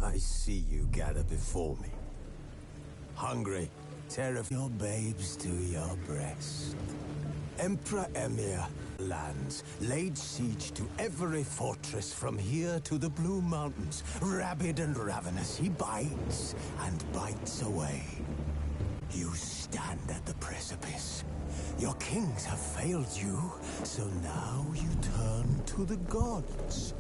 I see you gather before me. Hungry, terrified, your babes to your breast. Emperor Emir lands, laid siege to every fortress from here to the Blue Mountains. Rabid and ravenous, he bites and bites away. You stand at the precipice. Your kings have failed you, so now you turn to the gods.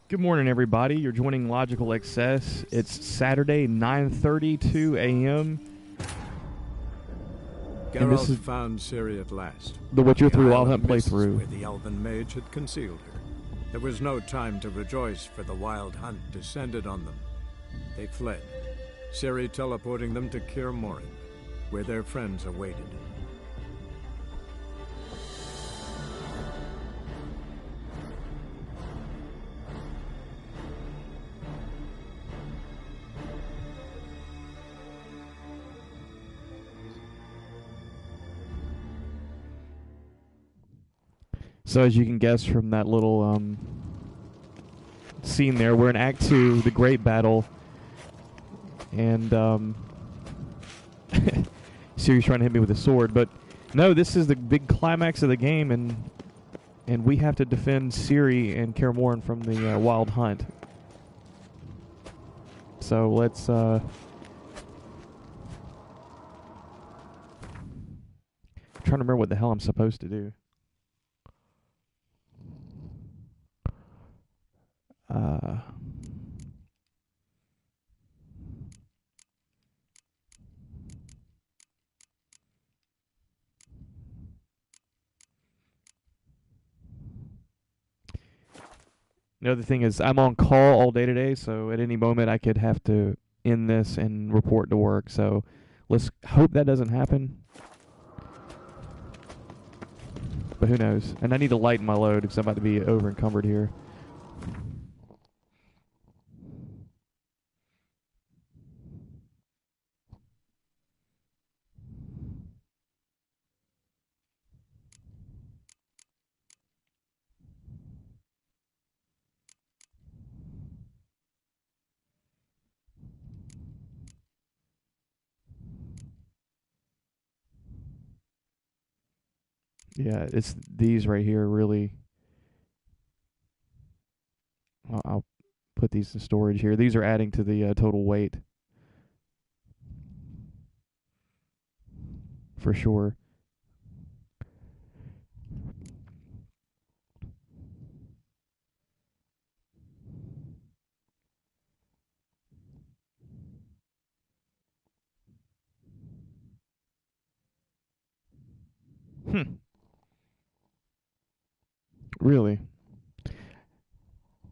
Good morning, everybody. You're joining Logical Excess. It's Saturday, 9:32 a.m. Geralt this is found Ciri at last. The Witcher 3 Wild Hunt playthrough. Where the Elven Mage had concealed her. There was no time to rejoice, for the Wild Hunt descended on them. They fled, Ciri teleporting them to Kaer Morhen, where their friends awaited. So as you can guess from that little scene there, we're in Act 2, the Great Battle, and Ciri's trying to hit me with a sword, but no, this is the big climax of the game, and we have to defend Ciri and Kaer Morhen from the Wild Hunt. So let's trying to remember what the hell I'm supposed to do. Another thing is I'm on call all day today, so at any moment I could have to end this and report to work. So let's hope that doesn't happen. But who knows? And I need to lighten my load because I'm about to be over encumbered here. Yeah, it's these right here really. I'll put these in storage here. These are adding to the total weight. For sure. Really?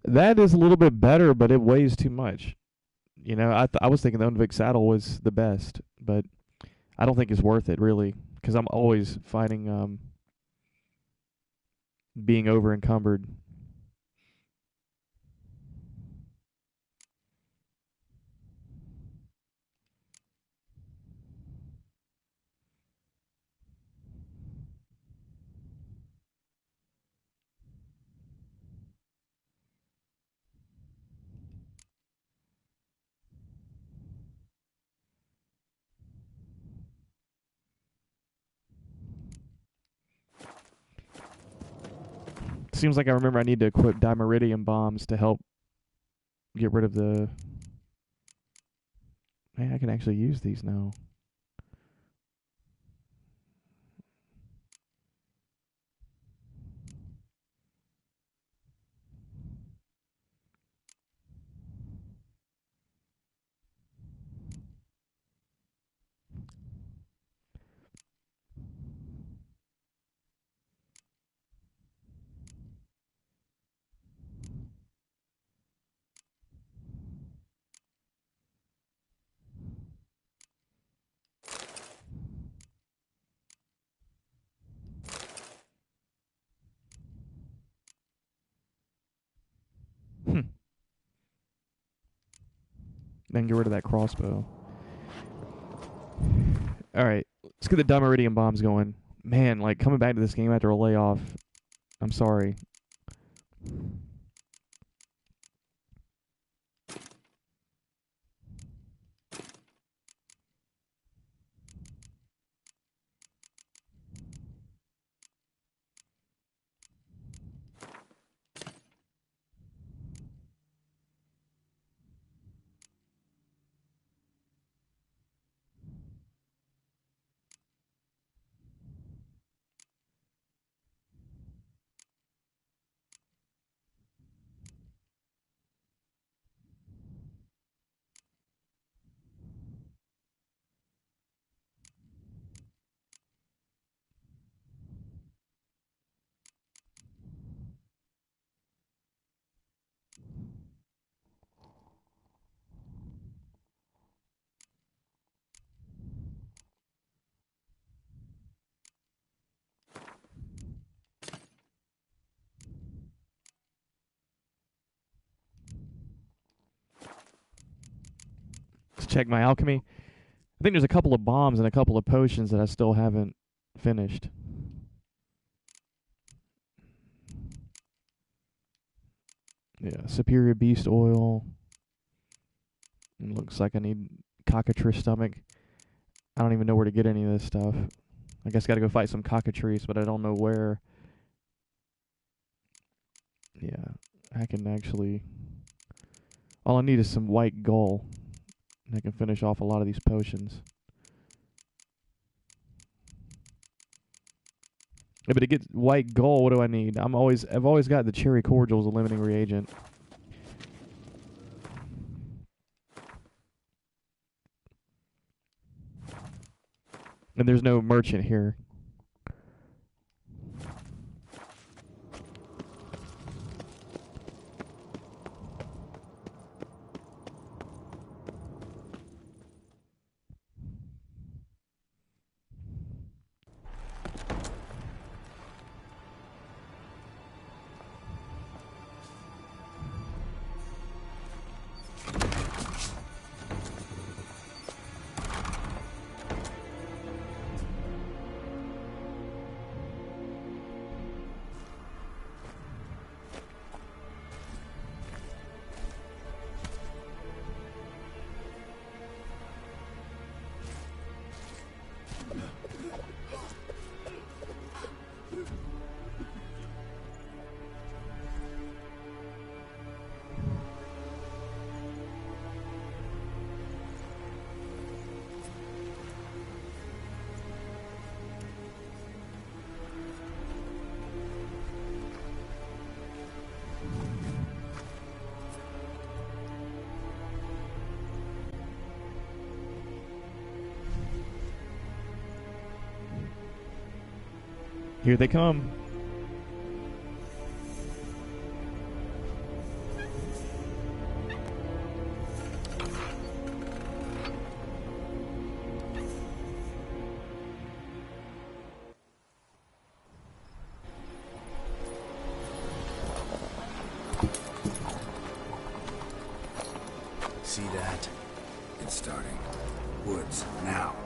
That is a little bit better, but it weighs too much. You know, I was thinking the Unvik saddle was the best, but I don't think it's worth it, really, because I'm always fighting being over encumbered. Seems like I remember I need to equip Dimeridium bombs to help get rid of the... Man, I can actually use these now. Then get rid of that crossbow. Alright, let's get the Dimeridium bombs going. Man, like, coming back to this game after a layoff, I'm sorry. check my alchemy. I think there's a couple of bombs and a couple of potions that I still haven't finished. Yeah, superior beast oil. It looks like I need cockatrice stomach. I don't even know where to get any of this stuff. I guess got to go fight some cockatrice, but I don't know where. Yeah, I can actually... All I need is some white gull, and I can finish off a lot of these potions. Yeah, but to get white gold, what do I need? I've always got the cherry cordials, a limiting reagent. And there's no merchant here. Here they come. See that? It's starting. Woods, now.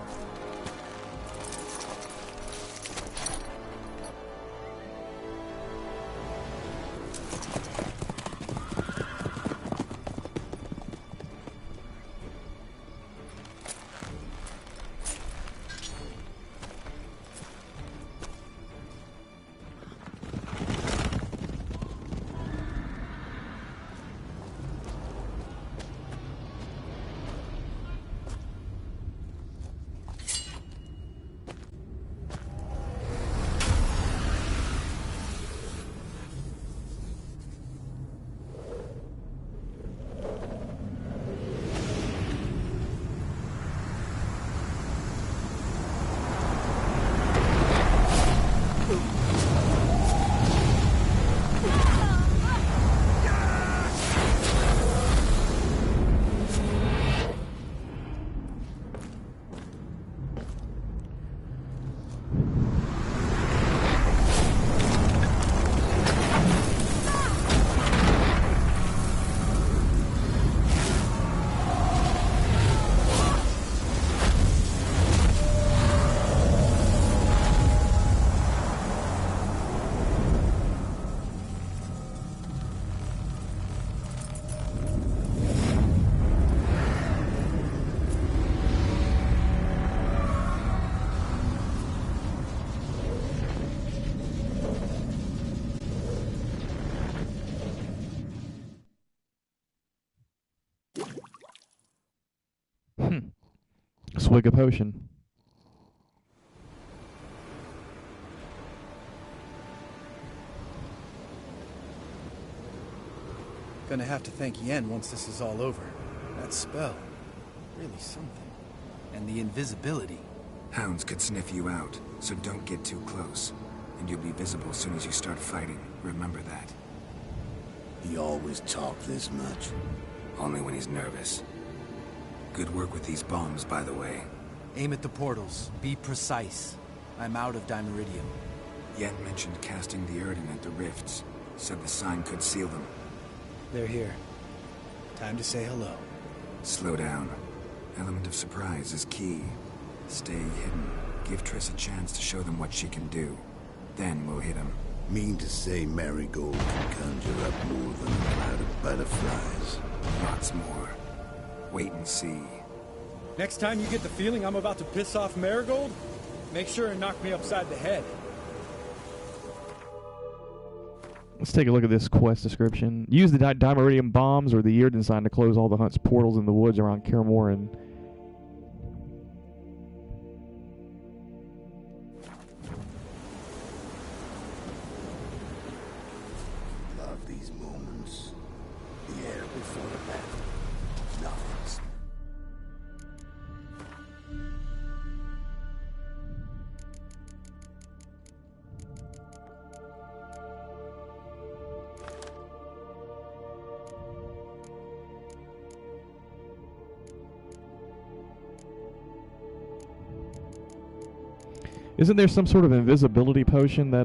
Swig a potion. Gonna have to thank Yen once this is all over. That spell, really something. And the invisibility. Hounds could sniff you out, so don't get too close. And you'll be visible as soon as you start fighting. Remember that. He always talk this much. Only when he's nervous. Good work with these bombs, by the way. Aim at the portals. Be precise. I'm out of Dimeridium. Yen mentioned casting the Erdin at the rifts. Said the sign could seal them. They're here. Time to say hello. Slow down. Element of surprise is key. Stay hidden. Give Triss a chance to show them what she can do. Then we'll hit them. Mean to say Marigold can conjure up more than a cloud of butterflies? Lots more. Wait and see. Next time you get the feeling I'm about to piss off Marigold, make sure and knock me upside the head. Let's take a look at this quest description. Use the Dimeridium bombs or the Yrden sign to close all the Hunt's portals in the woods around Kaer Morhen. Love these moments. The air before the battle. Nothing's. Isn't there some sort of invisibility potion that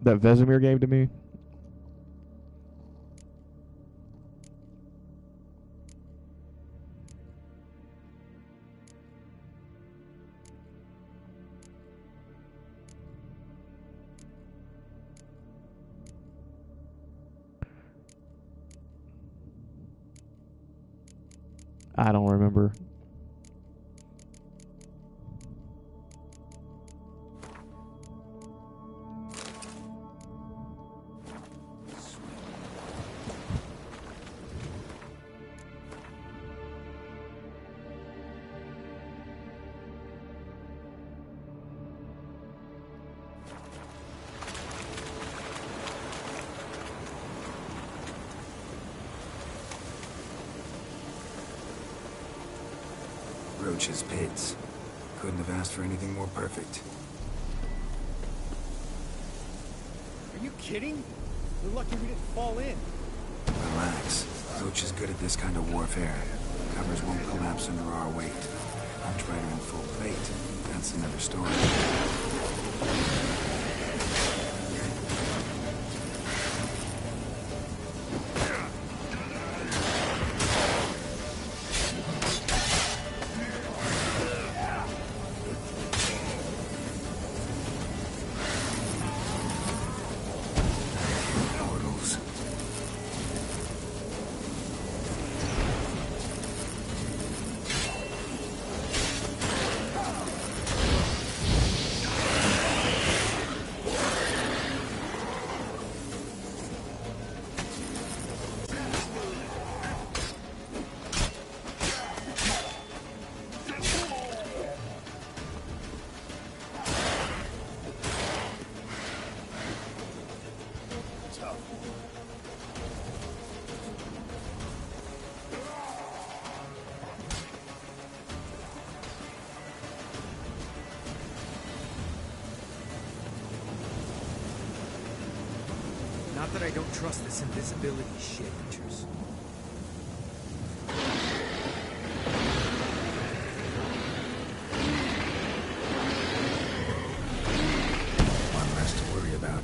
that Vesemir gave to me? I don't remember. Roach's pits. Couldn't have asked for anything more perfect. Are you kidding? We're lucky we didn't fall in. Relax. Roach is good at this kind of warfare. Covers won't collapse under our weight. Punch Rider in full plate. That's another story. Not that I don't trust this invisibility shit, Triss. One less to worry about.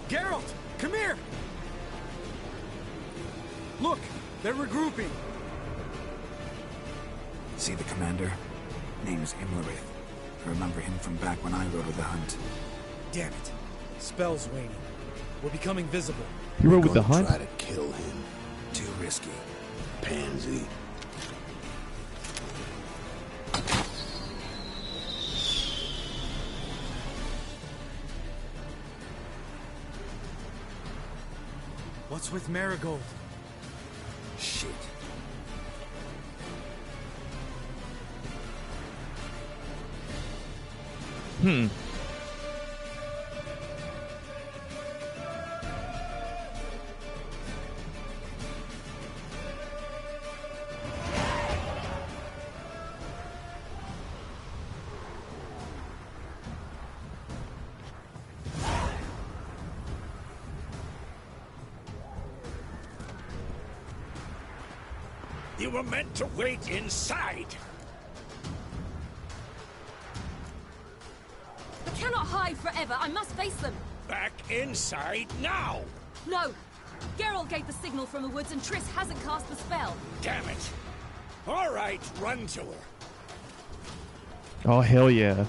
Geralt, come here! Look, they're regrouping. See the commander? Name is Imlerith. I remember him from back when I rode with the hunt. Damn it. Spell's waning. We're becoming visible. You rode with the Gonna hunt? try to kill him. Too risky. Pansy. What's with Marigold? Shit. You were meant to wait inside. I cannot hide forever. I must face them. Back inside now. No. Geralt gave the signal from the woods and Triss hasn't cast the spell. Damn it. All right, run to her. Oh, hell yeah.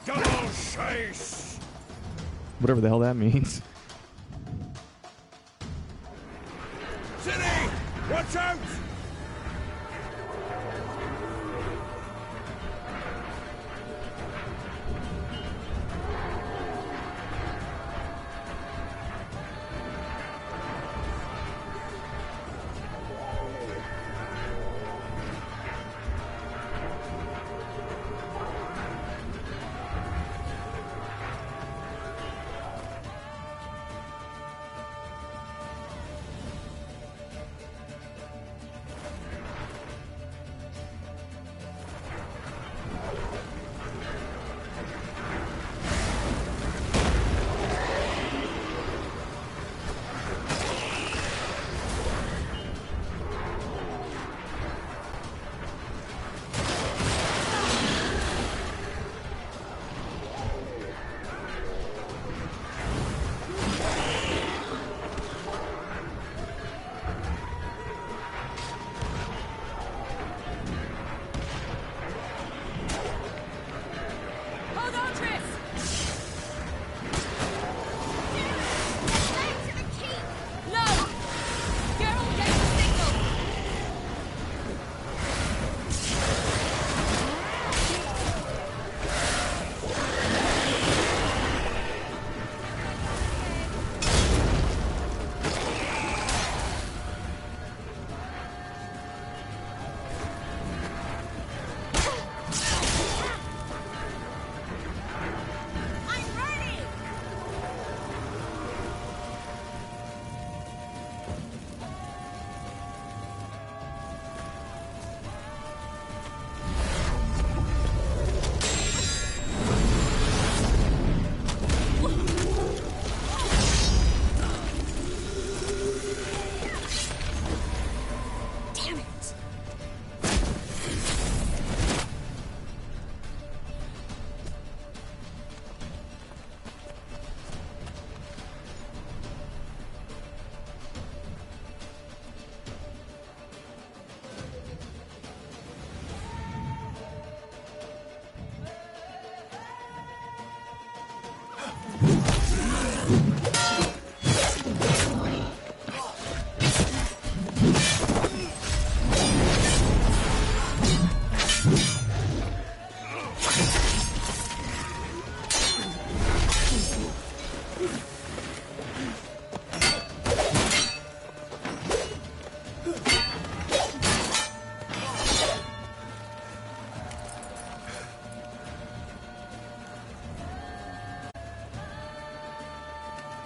Double chase. Whatever the hell that means. City, watch out!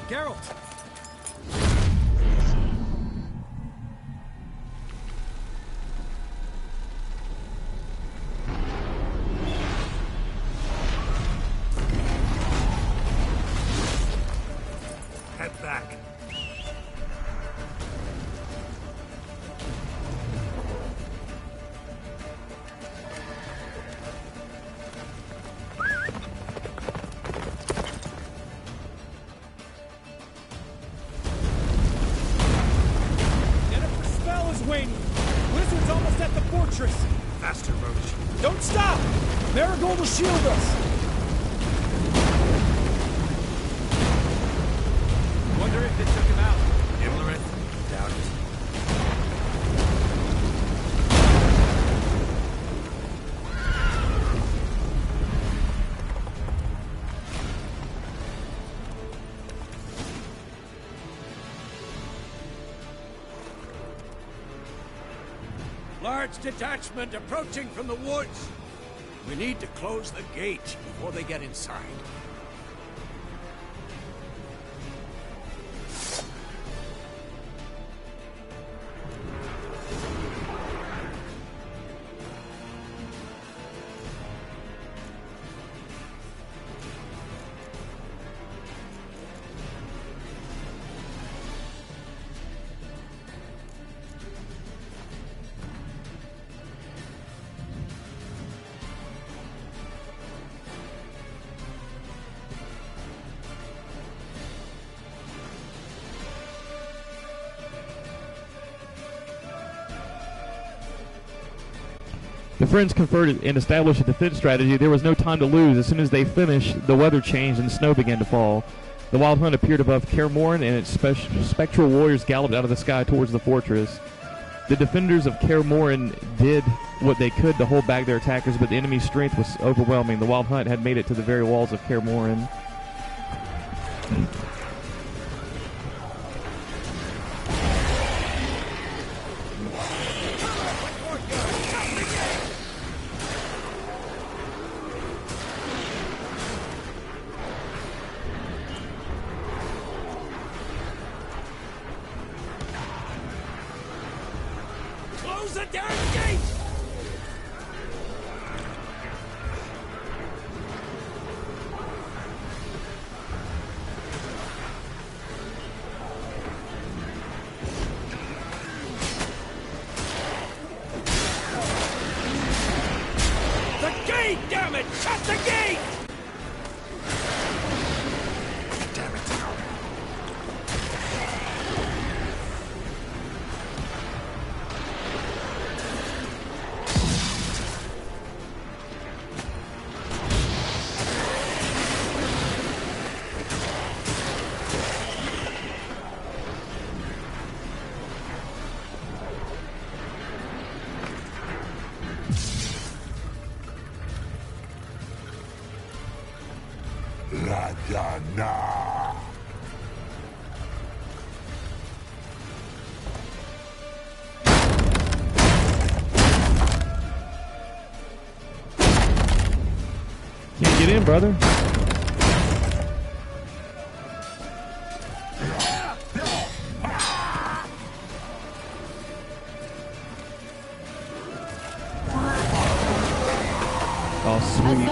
Geralt! Head back. Jennifer's spell is waning. Wizard's almost at the fortress. Faster, Roach. Don't stop! Marigold will shield us. Wonder if they took him out. Imlerith? Doubt it. Large detachment approaching from the woods. We need to close the gate before they get inside. The friends conferred and established a defense strategy. There was no time to lose. As soon as they finished, the weather changed and snow began to fall. The Wild Hunt appeared above Kaer Morhen, and its spectral warriors galloped out of the sky towards the fortress. The defenders of Kaer Morhen did what they could to hold back their attackers, but the enemy's strength was overwhelming. The Wild Hunt had made it to the very walls of Kaer Morhen. Close the damn gate! The gate, damn it! Shut the gate! Damn it. Ladana. Can't get in, brother. Oh, sweet.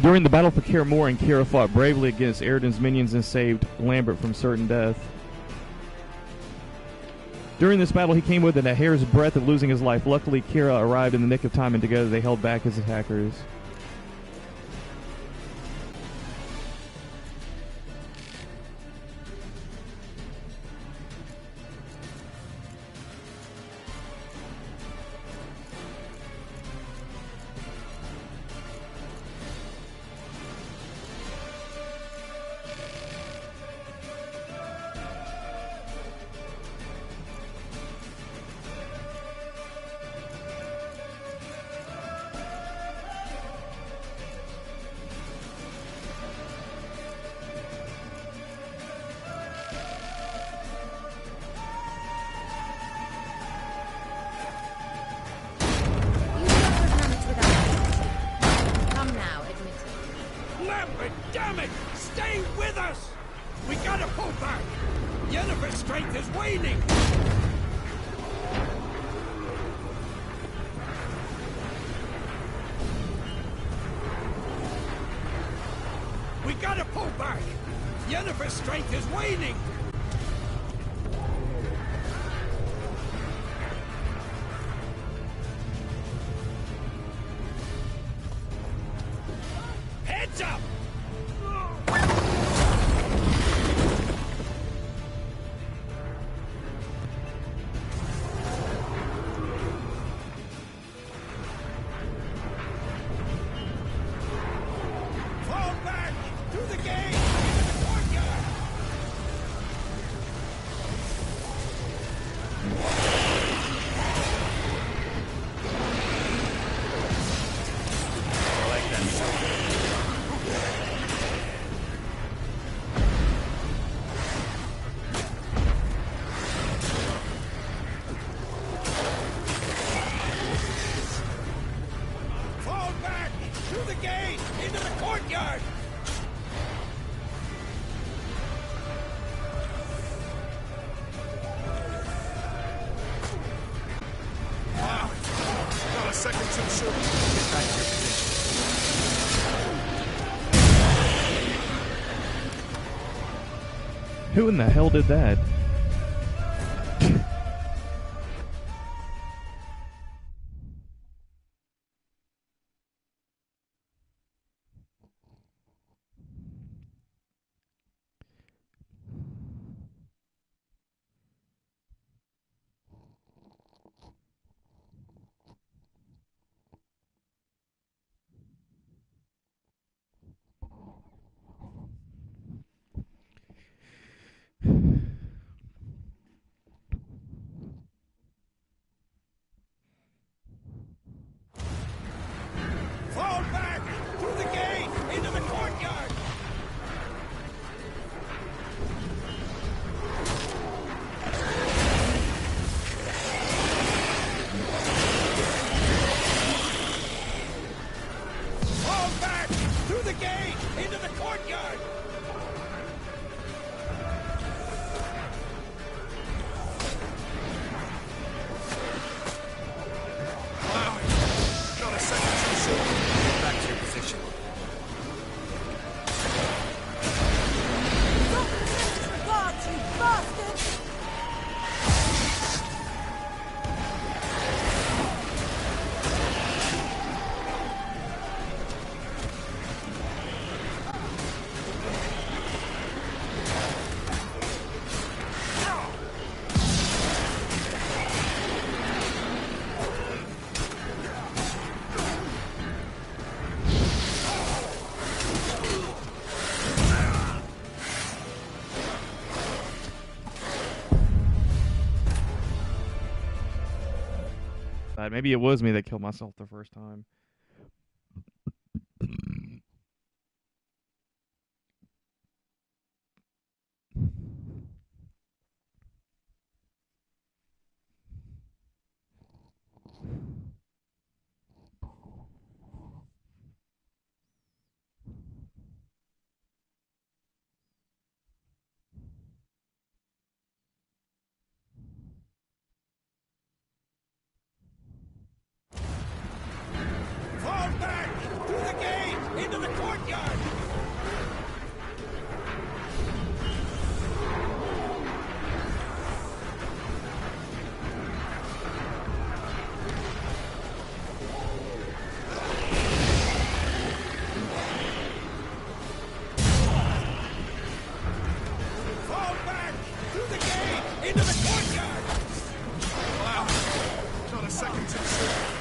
During the battle for Kaer Morhen, Kira fought bravely against Eridan's minions and saved Lambert from certain death. During this battle, he came within a hair's breadth of losing his life. Luckily, Kira arrived in the nick of time, and together they held back his attackers. Damn it! Stay with us! We gotta pull back! Yennefer's strength is waning! We gotta pull back! Yennefer's strength is waning! Heads up! Fall back! Through the gate! Into the courtyard! I like that sound. Fall back! Through the gate! Into the courtyard! Wow! Not a second too soon. Get back to your position. Who in the hell did that? Fall back! Through the gate! Into the courtyard! Fall back! Through the gate! Into the courtyard! Wow! Not a second too soon. Get back to your position. Disregard, you bastard! Maybe it was me that killed myself the first time. into the courtyard! Wow. Not a second too soon.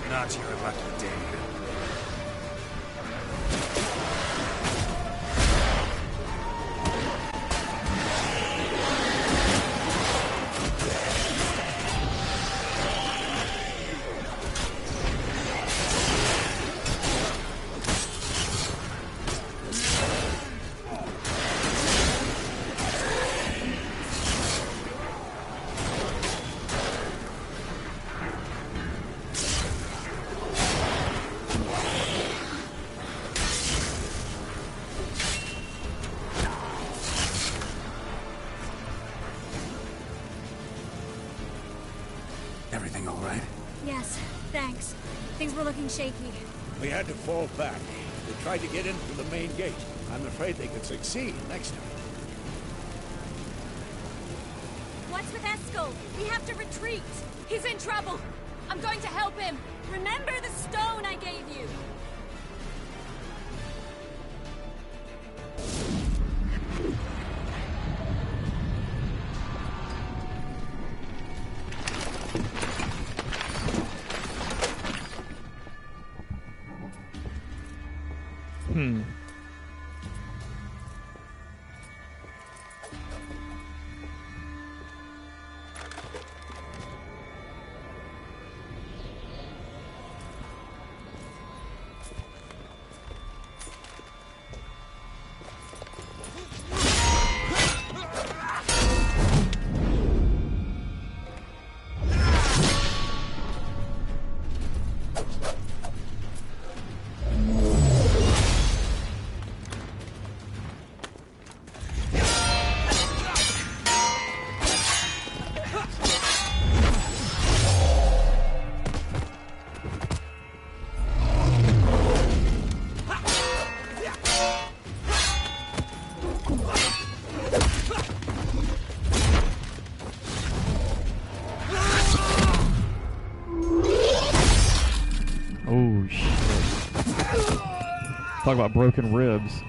Not your lucky day. Everything all right? Yes, thanks. Things were looking shaky. We had to fall back. They tried to get in through the main gate. I'm afraid they could succeed next time. What's with Eskel? We have to retreat. He's in trouble. I'm going to help him. Remember the stone I gave you. Oh, shit. Talk about broken ribs.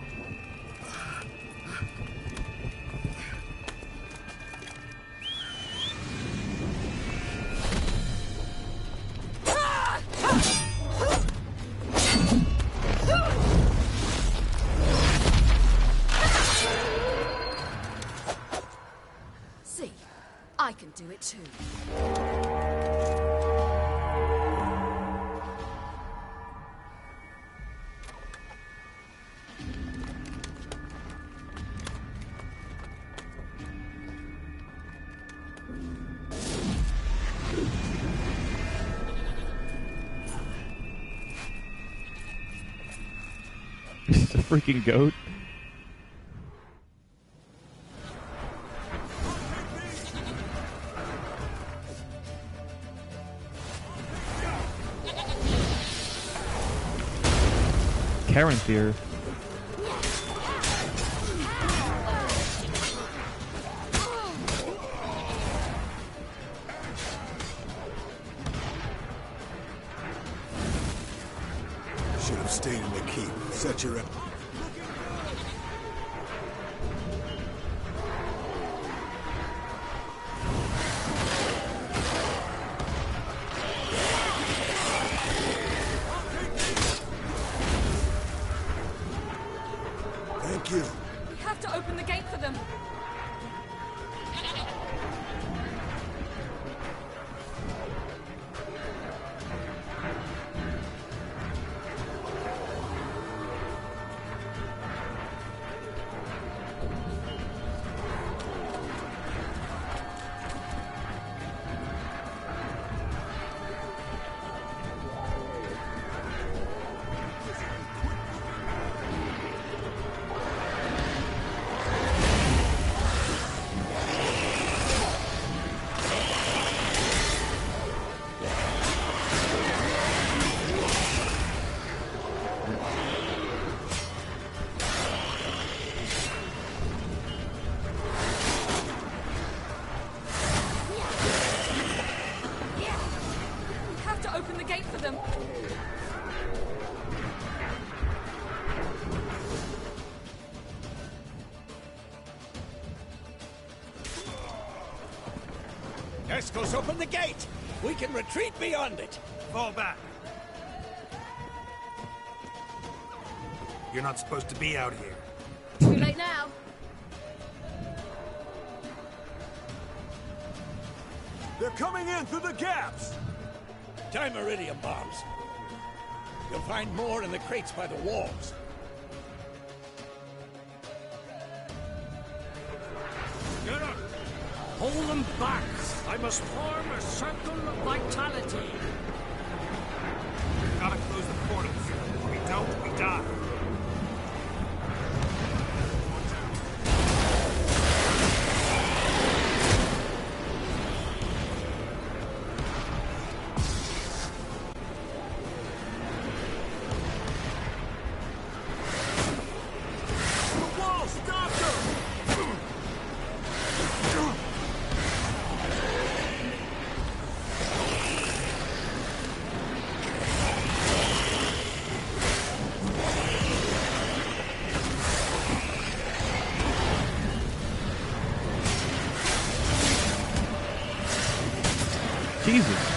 See, I can do it too. It's a freaking goat. Caranthir. Should have stayed in the keep. Set your up. Thank you. We have to open the gate for them. Eskel's opened the gate! We can retreat beyond it! Fall back. You're not supposed to be out here. Too late now. They're coming in through the gaps! Time iridium bombs. You'll find more in the crates by the walls. Get up! Hold them back! I must form a circle of vitality. We've gotta close the portals. If we don't, we die. Jesus.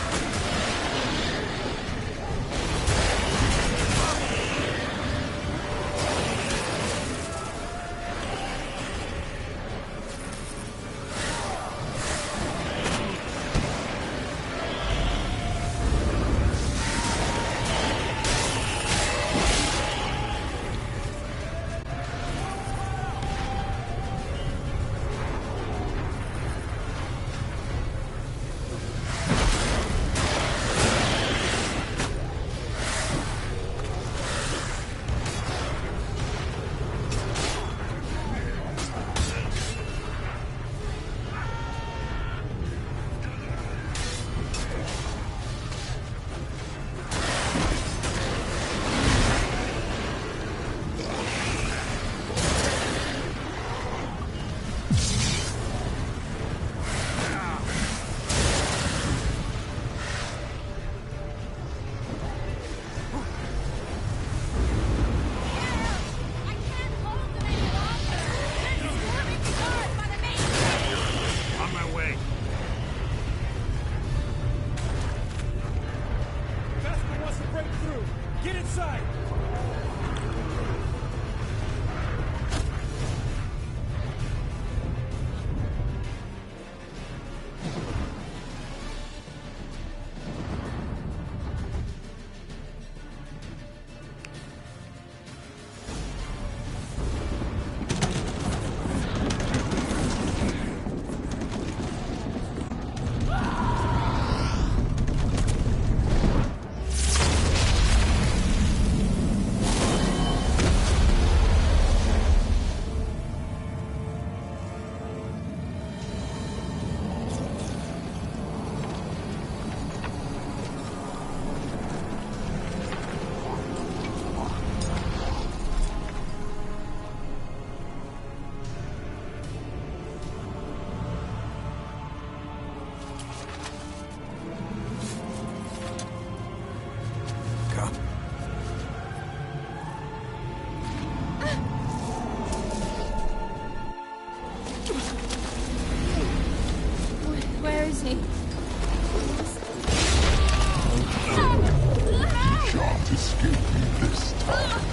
Where is he? Can't escape me this time.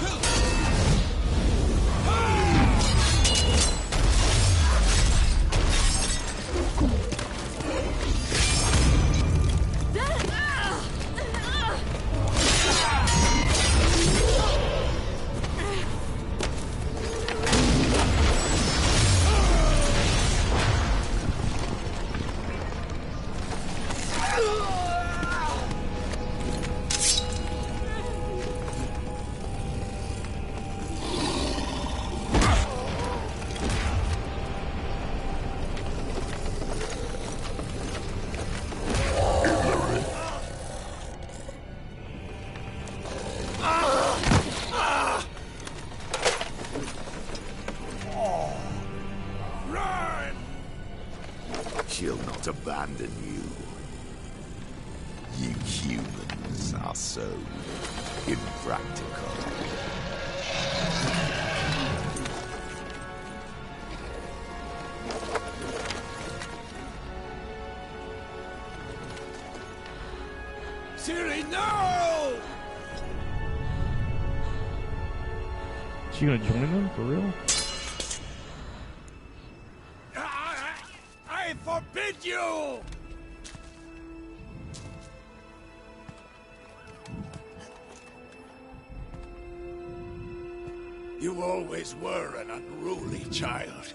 She'll not abandon you. You humans are so impractical. Ciri, no! Is she gonna join them for real? I forbid you! You always were an unruly child.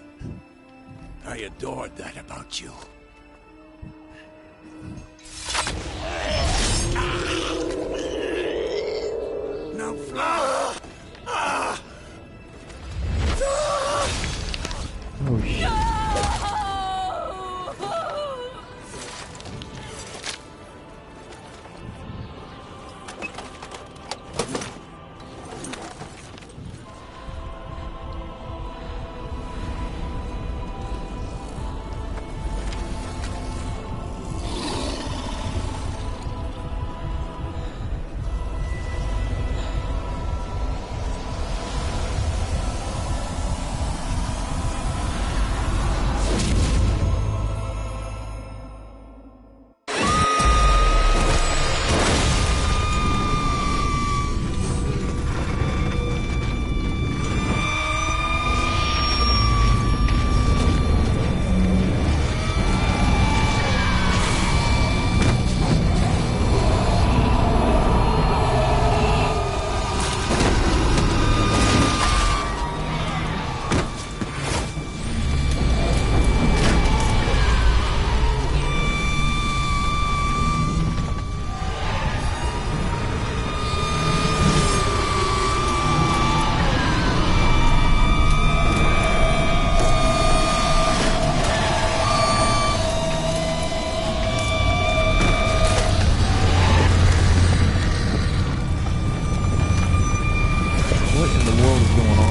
I adored that about you. Now fly! Oh shit. What in the world is going on?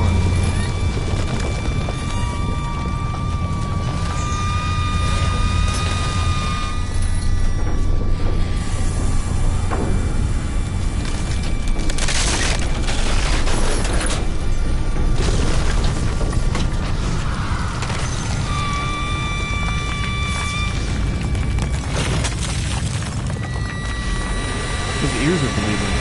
His ears are bleeding.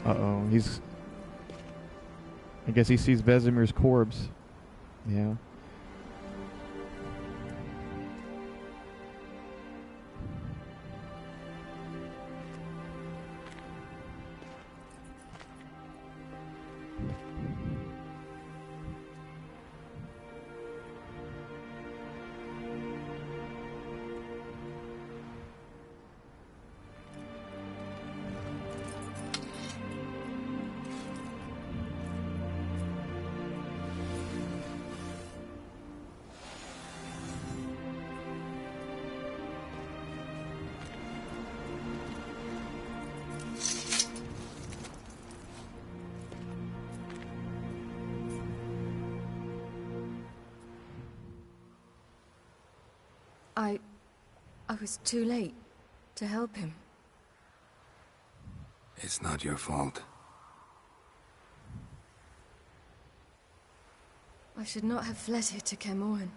Uh-oh, I guess he sees Vesemir's corpse. Yeah. I was too late to help him. It's not your fault. I should not have fled here to Kaer Morhen.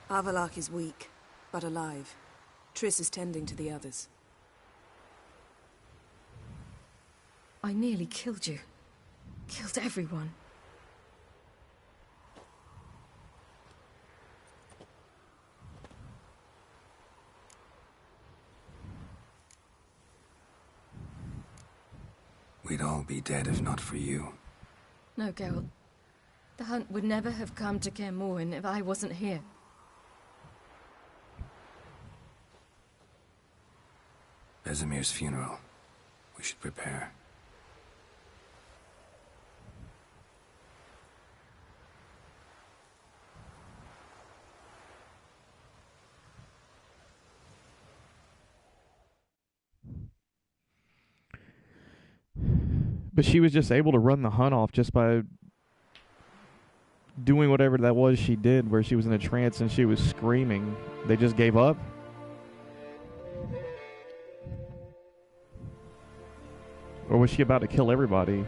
Avallac'h is weak, but alive. Triss is tending to the others. I nearly killed you. Killed everyone. We'd all be dead if not for you. No, Geralt. The hunt would never have come to Kaer Morhen if I wasn't here. Vesemir's funeral. We should prepare. But she was just able to run the hunt off just by doing whatever that was she did, where she was in a trance and she was screaming. They just gave up? Or was she about to kill everybody?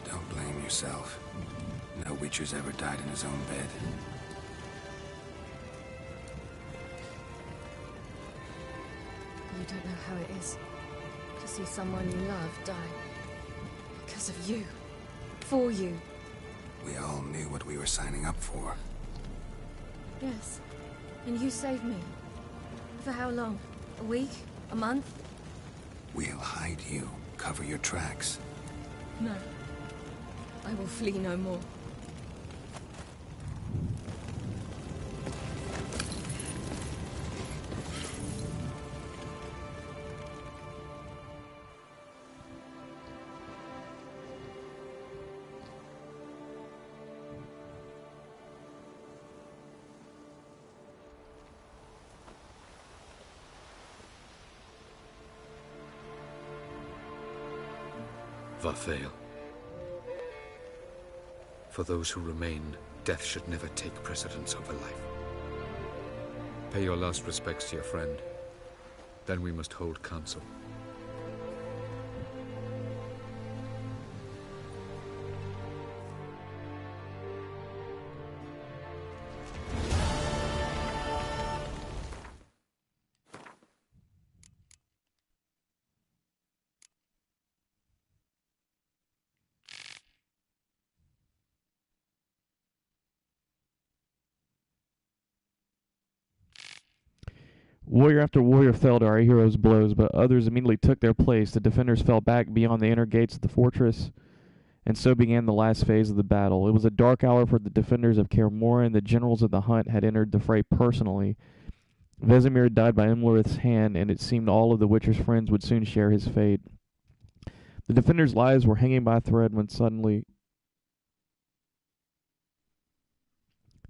Don't blame yourself. No Witcher's ever died in his own bed. You don't know how it is to see someone you love die. Because of you. For you. We all knew what we were signing up for. Yes. And you saved me. For how long? A week? A month? We'll hide you. Cover your tracks. No. I will flee no more. Varthael. For those who remain, death should never take precedence over life. Pay your last respects to your friend. Then we must hold council. Warrior after warrior fell to our heroes' blows, but others immediately took their place. The defenders fell back beyond the inner gates of the fortress, and so began the last phase of the battle. It was a dark hour for the defenders of Kaer Morhen. The generals of the hunt had entered the fray personally. Vesemir died by Imlerith's hand, and it seemed all of the Witcher's friends would soon share his fate. The defenders' lives were hanging by a thread when suddenly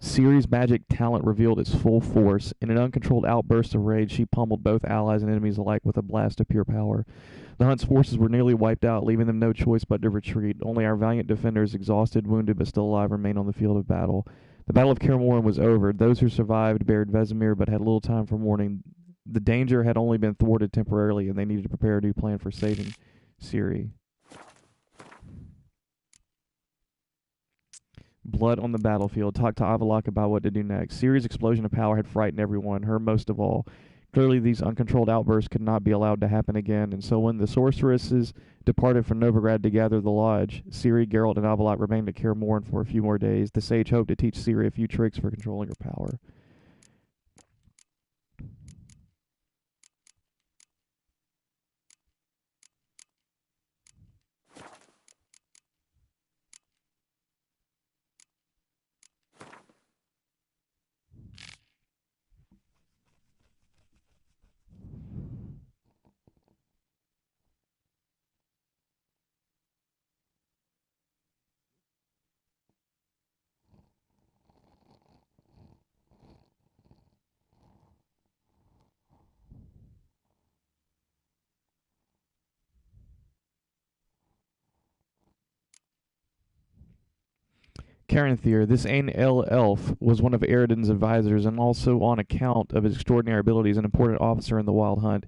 Ciri's magic talent revealed its full force. In an uncontrolled outburst of rage, she pummeled both allies and enemies alike with a blast of pure power. The Hunt's forces were nearly wiped out, leaving them no choice but to retreat. Only our valiant defenders, exhausted, wounded, but still alive, remained on the field of battle. The Battle of Kaer Morhen was over. Those who survived buried Vesemir, but had little time for mourning. The danger had only been thwarted temporarily, and they needed to prepare a new plan for saving Ciri. Blood on the battlefield. Talk to Avallac'h about what to do next. Ciri's explosion of power had frightened everyone, her most of all. Clearly, these uncontrolled outbursts could not be allowed to happen again, and so when the sorceresses departed from Novigrad to gather the lodge, Ciri, Geralt, and Avallac'h remained at Kaer Morhen for a few more days. The sage hoped to teach Ciri a few tricks for controlling her power. Caranthir, this Ain-El elf, was one of Eredin's advisors and also, on account of his extraordinary abilities, an important officer in the Wild Hunt.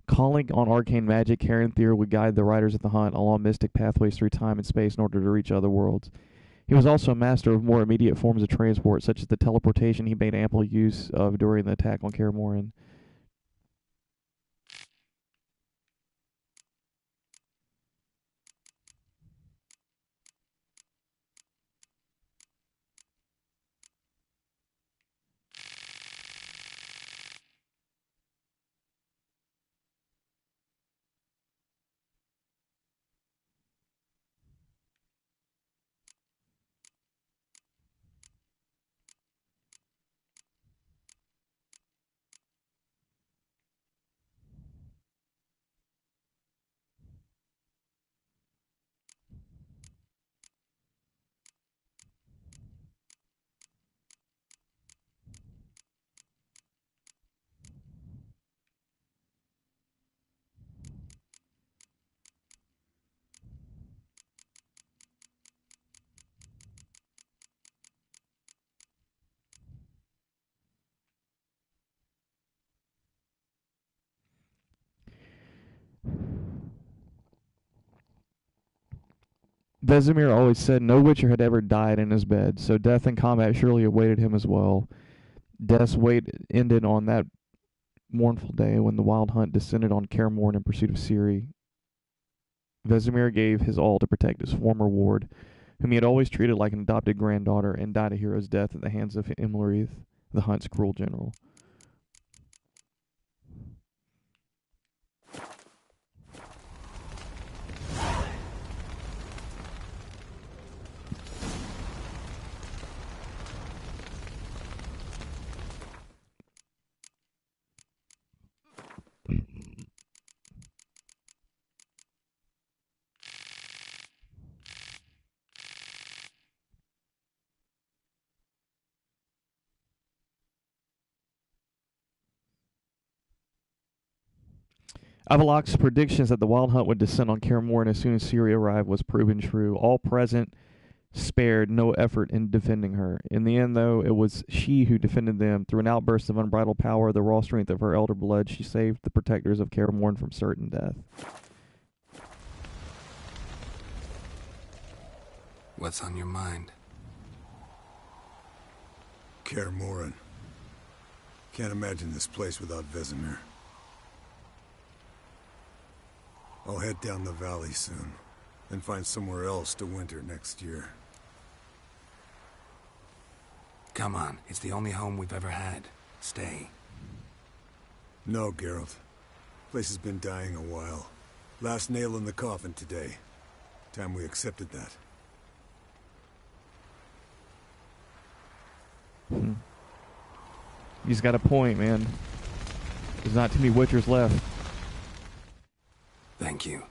Calling on arcane magic, Caranthir would guide the riders of the hunt along mystic pathways through time and space in order to reach other worlds. He was also a master of more immediate forms of transport, such as the teleportation he made ample use of during the attack on Kaer Morhen. Vesemir always said no Witcher had ever died in his bed, so death in combat surely awaited him as well. Death's wait ended on that mournful day when the Wild Hunt descended on Kaer Morhen in pursuit of Ciri. Vesemir gave his all to protect his former ward, whom he had always treated like an adopted granddaughter, and died a hero's death at the hands of Imlerith, the Hunt's cruel general. Avallac'h's predictions that the Wild Hunt would descend on Kaer Morhen as soon as Ciri arrived was proven true. All present spared no effort in defending her. In the end, though, it was she who defended them. Through an outburst of unbridled power, the raw strength of her elder blood, she saved the protectors of Kaer Morhen from certain death. What's on your mind? Kaer Morhen. Can't imagine this place without Vesemir. I'll head down the valley soon, and find somewhere else to winter next year. Come on, it's the only home we've ever had. Stay. No, Geralt. Place has been dying a while. Last nail in the coffin today. Time we accepted that. He's got a point, man. There's not too many Witchers left. Thank you.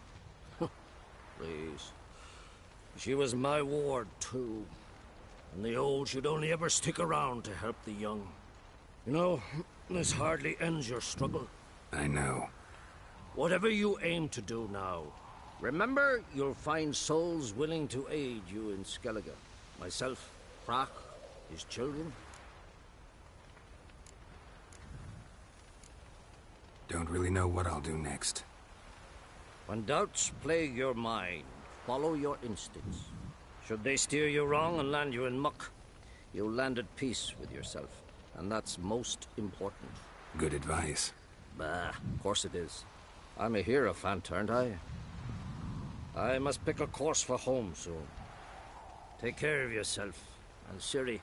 Please. She was my ward, too. and the old should only ever stick around to help the young. You know, this hardly ends your struggle. I know. Whatever you aim to do now, remember you'll find souls willing to aid you in Skellige. Myself, Brach, his children. Don't really know what I'll do next. When doubts plague your mind, follow your instincts. Should they steer you wrong and land you in muck, you'll land at peace with yourself. And that's most important. Good advice. Bah, of course it is. I'm a hero fan, aren't I? I must pick a course for home soon. Take care of yourself, and Ciri.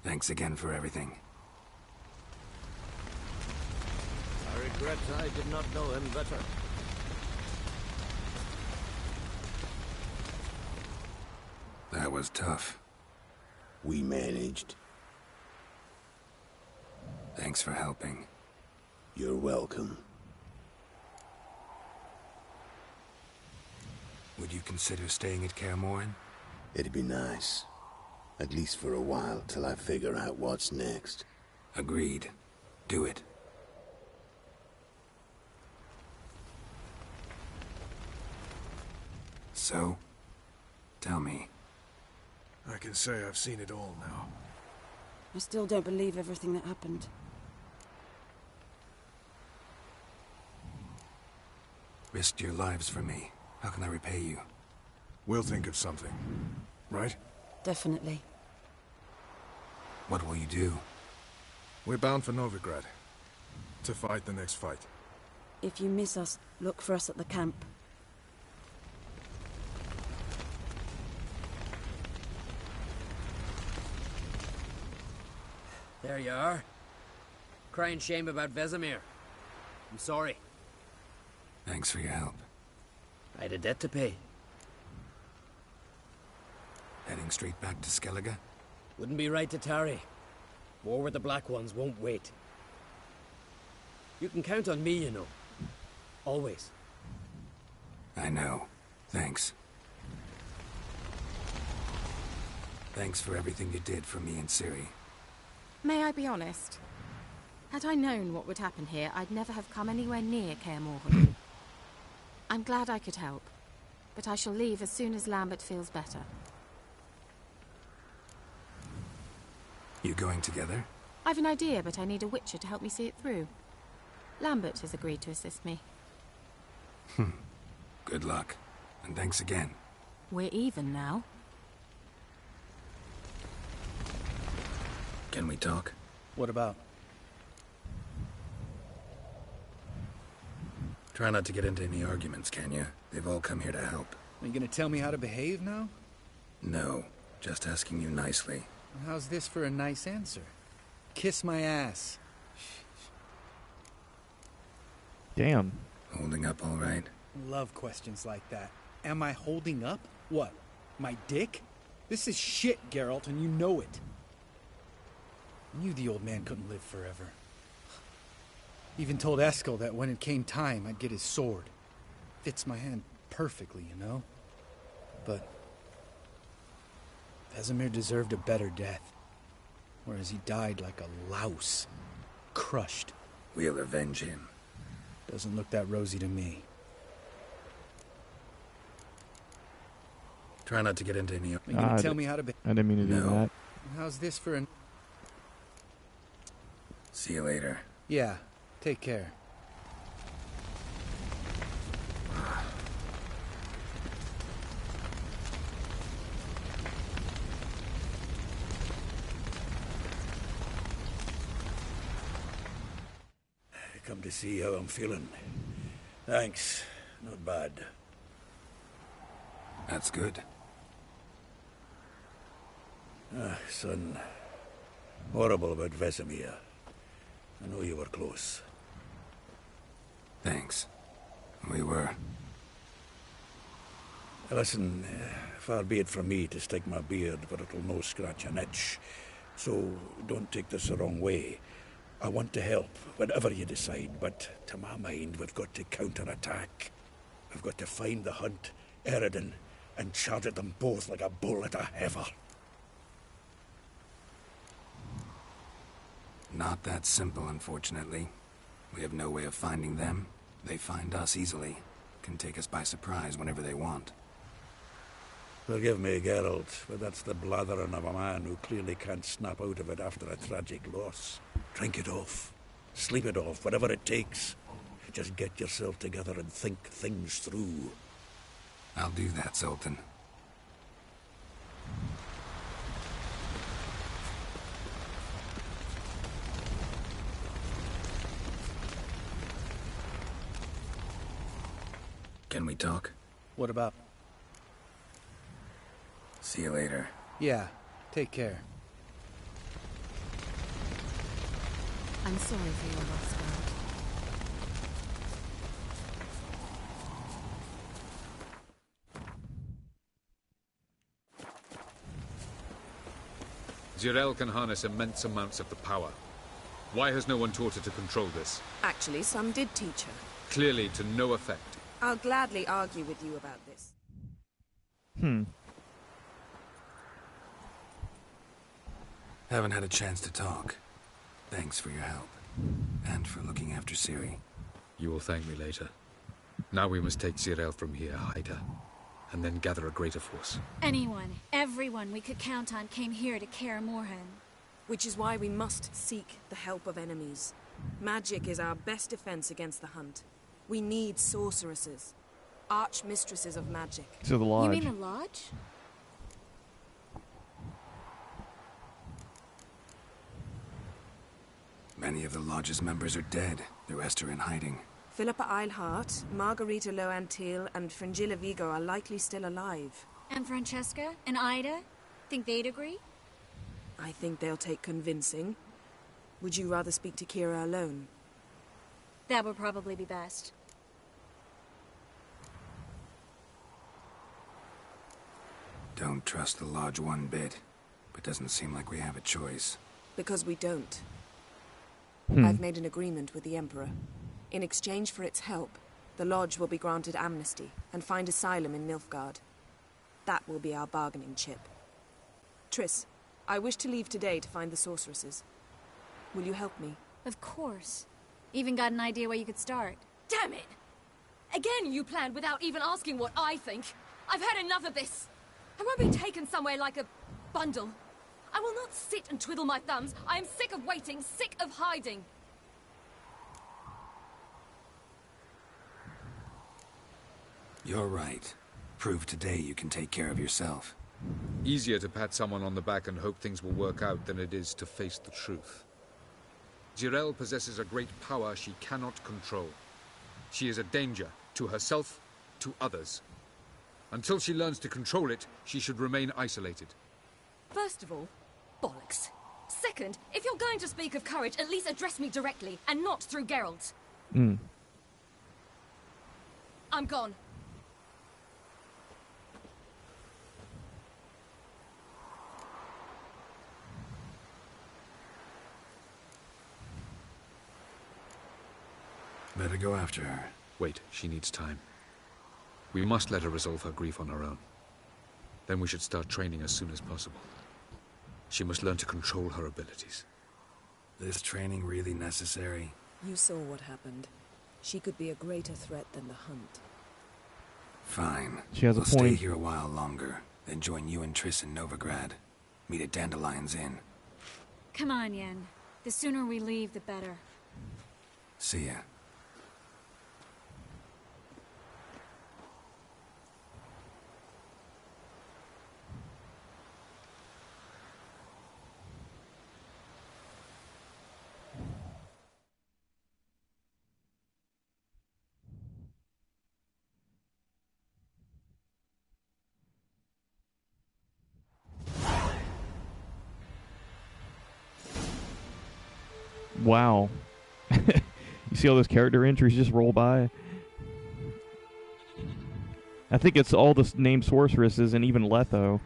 Thanks again for everything. I regret I did not know him better. That was tough. We managed. Thanks for helping. You're welcome. Would you consider staying at Kaer Morhen? It'd be nice. At least for a while, till I figure out what's next. Agreed. Do it. So, tell me. I can say I've seen it all now. I still don't believe everything that happened. Risked your lives for me. How can I repay you? We'll think of something. Right? Definitely. What will you do? We're bound for Novigrad. To fight the next fight. If you miss us, look for us at the camp. There you are. Crying shame about Vesemir. I'm sorry. Thanks for your help. I had a debt to pay. Heading straight back to Skellige? Wouldn't be right to tarry. War with the Black Ones won't wait. You can count on me, you know. Always. I know. Thanks. Thanks for everything you did for me and Ciri. May I be honest? Had I known what would happen here, I'd never have come anywhere near Kaer Morhen. I'm glad I could help, but I shall leave as soon as Lambert feels better. You going together? I've an idea, but I need a Witcher to help me see it through. Lambert has agreed to assist me. Good luck, and thanks again. We're even now. Can we talk? What about? Try not to get into any arguments, can you? They've all come here to help. Are you gonna tell me how to behave now? No, just asking you nicely. How's this for a nice answer? Kiss my ass. Damn. Holding up all right? Love questions like that. Am I holding up? What? My dick? This is shit, Geralt, and you know it. I knew the old man couldn't live forever. Even told Eskel that when it came time, I'd get his sword. Fits my hand perfectly, you know? But Vesemir deserved a better death. Whereas he died like a louse. Crushed. We'll avenge him. Doesn't look that rosy to me. Try not to get into any... Are you gonna tell me how to be... I didn't mean to do that. How's this for an... See you later. Yeah, take care. Come to see how I'm feeling. Thanks. Not bad. That's good. Son. Horrible about Vesemir. I know you were close. Thanks. We were. Listen, far be it from me to stick my beard, but it'll no scratch an itch. So don't take this the wrong way. I want to help, whatever you decide, but to my mind, we've got to counterattack. We've got to find the Hunt, Eredin, and charge at them both like a bull at a heifer. Not that simple, unfortunately. We have no way of finding them. They find us easily. Can take us by surprise whenever they want. Forgive me, Geralt, but that's the blathering of a man who clearly can't snap out of it after a tragic loss. Drink it off. Sleep it off, whatever it takes. Just get yourself together and think things through. I'll do that, Zoltan. Can we talk? What about? See you later. Yeah, take care. I'm sorry for your loss, Geralt. Zirael can harness immense amounts of the power. Why has no one taught her to control this? Actually, some did teach her. Clearly to no effect. I'll gladly argue with you about this. Haven't had a chance to talk. Thanks for your help. And for looking after Ciri. You will thank me later. Now we must take Zirael from here, hide her, and then gather a greater force. Anyone, everyone we could count on came here to Kaer Morhen. Which is why we must seek the help of enemies. Magic is our best defense against the Hunt. We need sorceresses. Archmistresses of magic. To the lodge. You mean the lodge? Many of the lodge's members are dead. The rest are in hiding. Philippa Eilhart, Margarita Loantil, and Fringilla Vigo are likely still alive. And Francesca? And Ida? Think they'd agree? I think they'll take convincing. Would you rather speak to Kira alone? That would probably be best. Don't trust the lodge one bit, but doesn't seem like we have a choice. Because we don't. I've made an agreement with the Emperor. In exchange for its help, the lodge will be granted amnesty and find asylum in Nilfgaard. That will be our bargaining chip. Triss, I wish to leave today to find the sorceresses. Will you help me? Of course. Even got an idea where you could start. Damn it! Again you planned without even asking what I think. I've had enough of this. I won't be taken somewhere like a bundle. I will not sit and twiddle my thumbs. I am sick of waiting, sick of hiding. You're right. Prove today you can take care of yourself. Easier to pat someone on the back and hope things will work out than it is to face the truth. Zirael possesses a great power she cannot control. She is a danger to herself, to others. Until she learns to control it, she should remain isolated. First of all, bollocks. Second, if you're going to speak of courage, at least address me directly, and not through Geralt. I'm gone. Better go after her. Wait, she needs time. We must let her resolve her grief on her own. Then we should start training as soon as possible. She must learn to control her abilities. This training really necessary? You saw what happened. She could be a greater threat than the Hunt. Fine. She has a we'll point. Stay here a while longer, then join you and Triss in Novigrad. Meet at Dandelion's Inn. Come on, Yen. The sooner we leave, the better. See ya. Wow. You see all those character entries just roll by? I think it's all the named sorceresses and even Letho.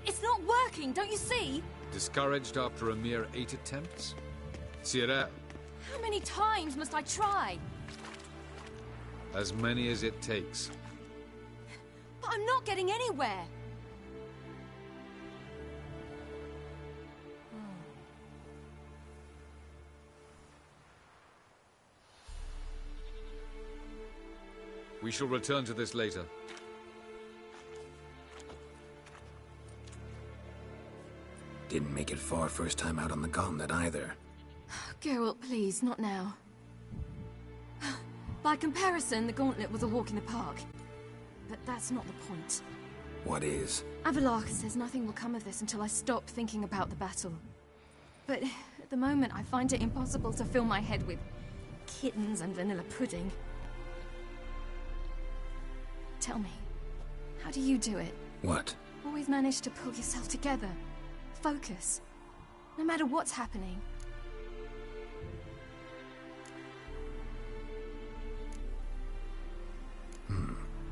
It's not working, don't you see? Discouraged after a mere 8 attempts? Zirael, How many times must I try? as many as it takes. But I'm not getting anywhere. We shall return to this later. Didn't make it far first time out on the gauntlet either. Geralt, please, not now. By comparison, the gauntlet was a walk in the park. But that's not the point. What is? Avallac'h says nothing will come of this until I stop thinking about the battle. But at the moment, I find it impossible to fill my head with kittens and vanilla pudding. Tell me, how do you do it? What? Always manage to pull yourself together. Focus. No matter what's happening.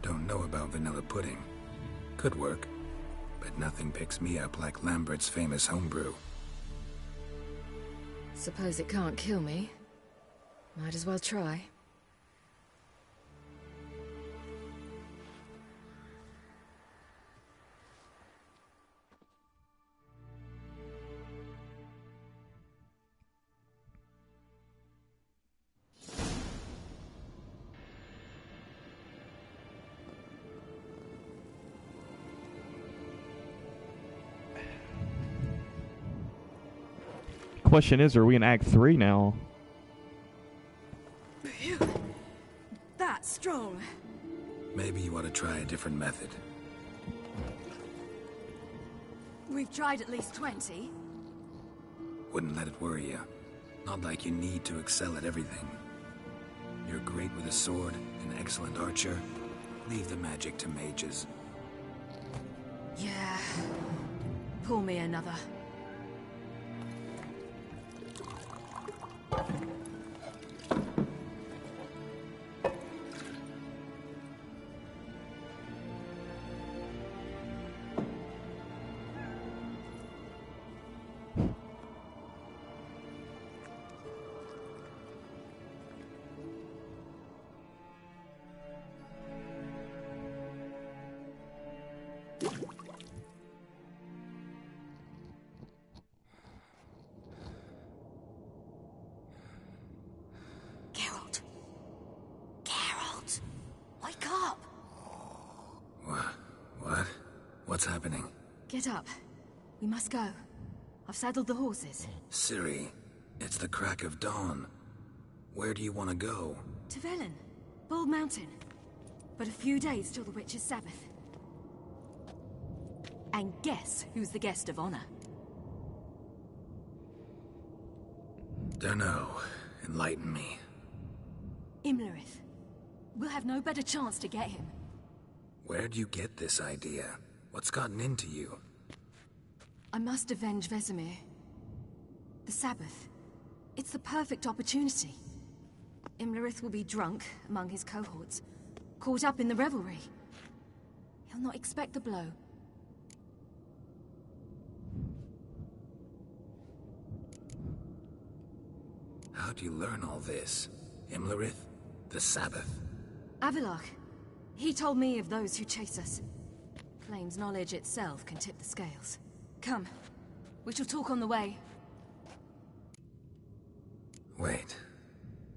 Don't know about vanilla pudding. Could work. But nothing picks me up like Lambert's famous homebrew. Suppose it can't kill me. Might as well try. Question is, are we in Act 3 now? Phew. That's strong. Maybe you ought to try a different method. We've tried at least 20. Wouldn't let it worry you. Not like you need to excel at everything. You're great with a sword, an excellent archer. Leave the magic to mages. Yeah. Pull me another. What's happening? Get up. We must go. I've saddled the horses. Ciri, it's the crack of dawn. Where do you want to go? To Velen. Bald Mountain. But a few days till the Witch's Sabbath. And guess who's the guest of honor? Dunno. Enlighten me. Imlerith. We'll have no better chance to get him. Where'd you get this idea? What's gotten into you? I must avenge Vesemir. The Sabbath. It's the perfect opportunity. Imlerith will be drunk among his cohorts, caught up in the revelry. He'll not expect the blow. How'd you learn all this? Imlerith? The Sabbath? Avallac'h. He told me of those who chase us. Claims knowledge itself can tip the scales. Come. We shall talk on the way. Wait.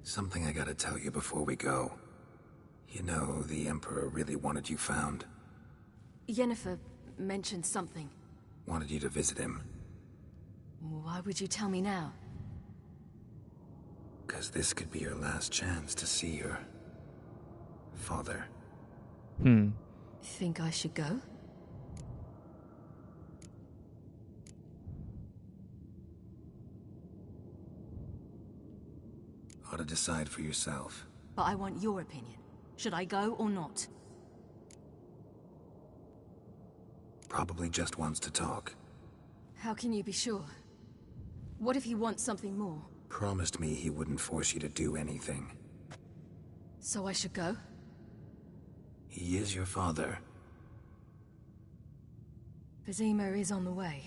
Something I gotta tell you before we go. You know, the Emperor really wanted you found. Yennefer mentioned something. Wanted you to visit him. Why would you tell me now? 'Cause this could be your last chance to see your father. Think I should go? Ought to decide for yourself. But I want your opinion. Should I go or not? Probably just wants to talk. How can you be sure? What if he wants something more? Promised me he wouldn't force you to do anything. So I should go? He is your father. Vizima is on the way.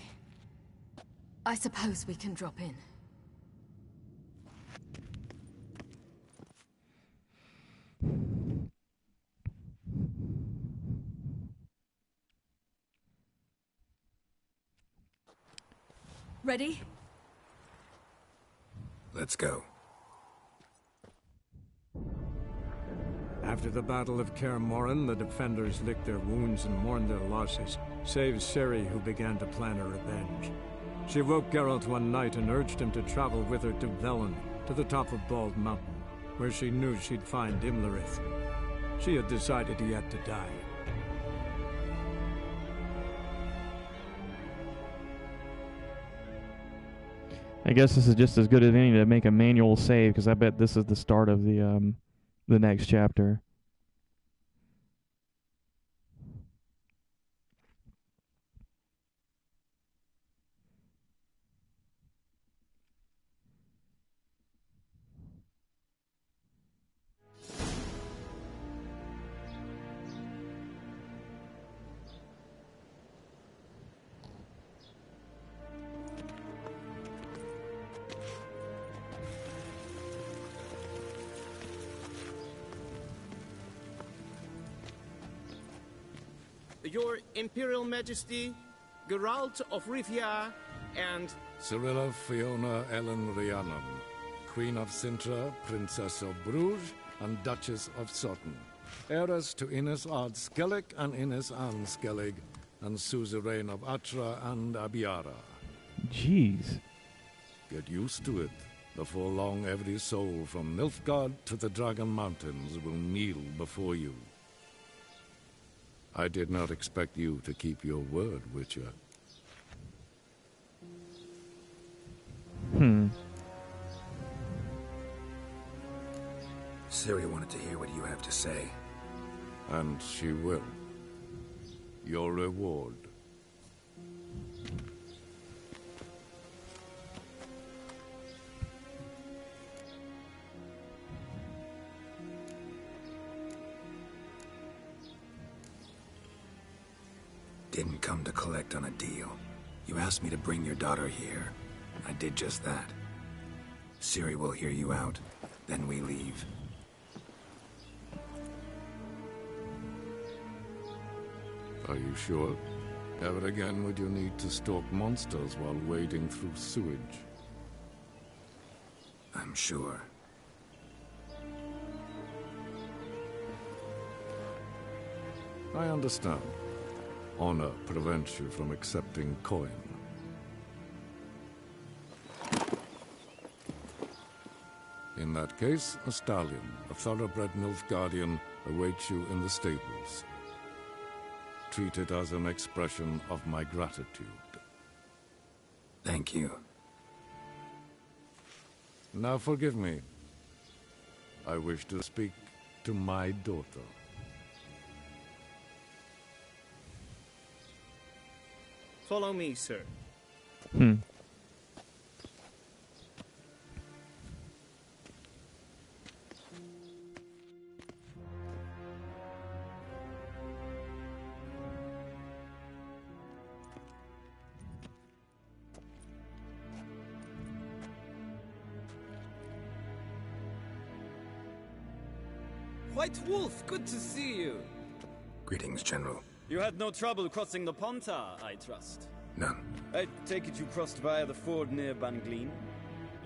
I suppose we can drop in. Ready? Let's go. After the Battle of Kaer Morhen, the defenders licked their wounds and mourned their losses, save Ciri, who began to plan her revenge. She woke Geralt one night and urged him to travel with her to Velen, to the top of Bald Mountain, where she knew she'd find Imlerith. She had decided he had to die. I guess this is just as good as any to make a manual save, because I bet this is the start of the next chapter. Your Imperial Majesty, Geralt of Rivia, and... Cirilla Fiona Ellen Rhiannon, Queen of Sintra, Princess of Bruges, and Duchess of Sutton. Heiress to Innes Ard Skellig and Innes Anne Skellig, and suzerain of Atra and Abiara. Jeez. Get used to it. Before long, every soul from Nilfgaard to the Dragon Mountains will kneel before you. I did not expect you to keep your word, Witcher. Ciri wanted to hear what you have to say. And she will. Your reward. Didn't come to collect on a deal. You asked me to bring your daughter here. I did just that. Ciri will hear you out. Then we leave. Are you sure? Ever again would you need to stalk monsters while wading through sewage? I'm sure. I understand. Honor prevents you from accepting coin. In that case, a stallion, a thoroughbred Nilfgaardian, awaits you in the stables. Treat it as an expression of my gratitude. Thank you. Now forgive me. I wish to speak to my daughter. Follow me, sir. White Wolf, good to see you. Greetings, General. You had no trouble crossing the Pontar, I trust. None. I take it you crossed via the ford near Banglin?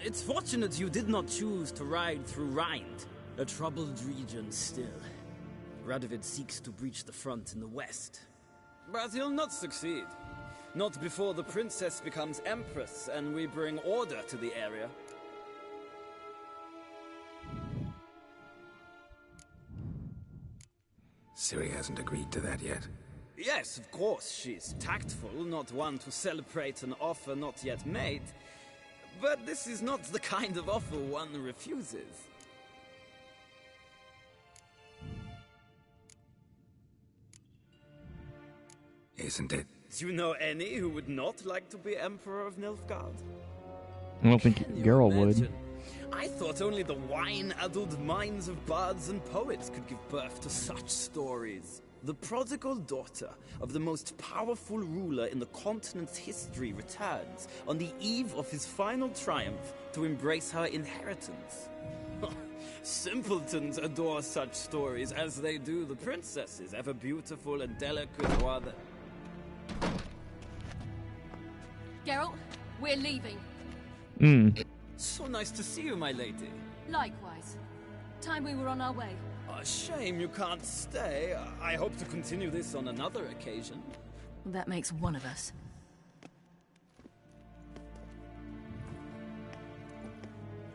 It's fortunate you did not choose to ride through Rind, a troubled region still. Radovid seeks to breach the front in the west. But he'll not succeed. Not before the princess becomes empress and we bring order to the area. Ciri hasn't agreed to that yet. Yes, of course, she's tactful, not one to celebrate an offer not yet made. But this is not the kind of offer one refuses. Isn't it? Do you know any who would not like to be Emperor of Nilfgaard? I don't think Geralt would. I thought only the wine-addled minds of bards and poets could give birth to such stories. The prodigal daughter of the most powerful ruler in the continent's history returns on the eve of his final triumph to embrace her inheritance. Simpletons adore such stories as they do the princesses, ever beautiful and delicate or other. Geralt, we're leaving. So nice to see you, my lady. Likewise. Time we were on our way. A shame you can't stay. I hope to continue this on another occasion. That makes one of us.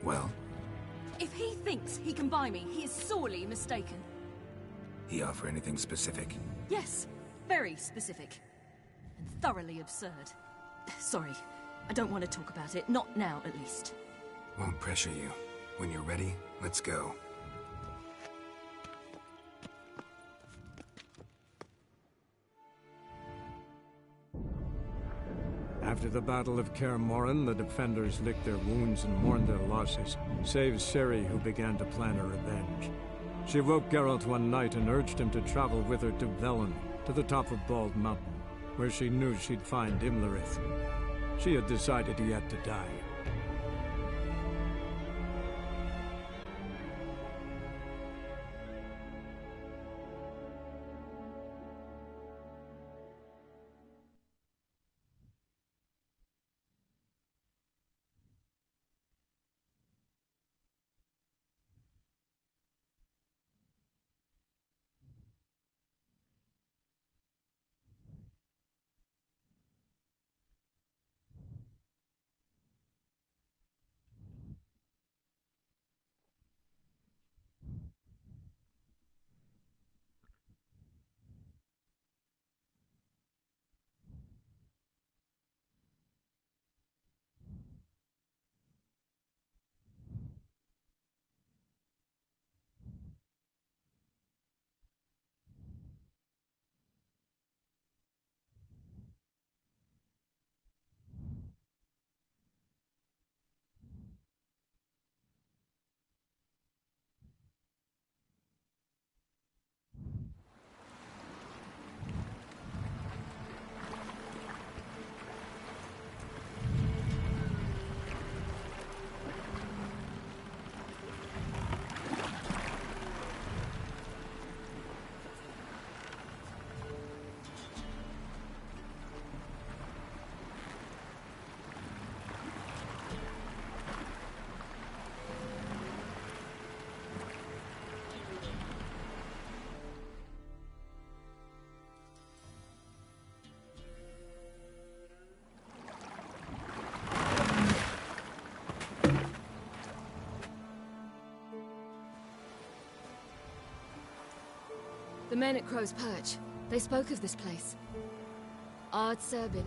Well? If he thinks he can buy me, he is sorely mistaken. He offer anything specific? Yes, very specific. And thoroughly absurd. Sorry, I don't want to talk about it. Not now, at least. Won't pressure you. When you're ready, let's go. After the Battle of Kaer Morhen, the defenders licked their wounds and mourned their losses, save Ciri, who began to plan her revenge. She woke Geralt one night and urged him to travel with her to Velen, to the top of Bald Mountain, where she knew she'd find Imlerith. She had decided he had to die. The men at Crow's Perch, they spoke of this place. Ard Serbin,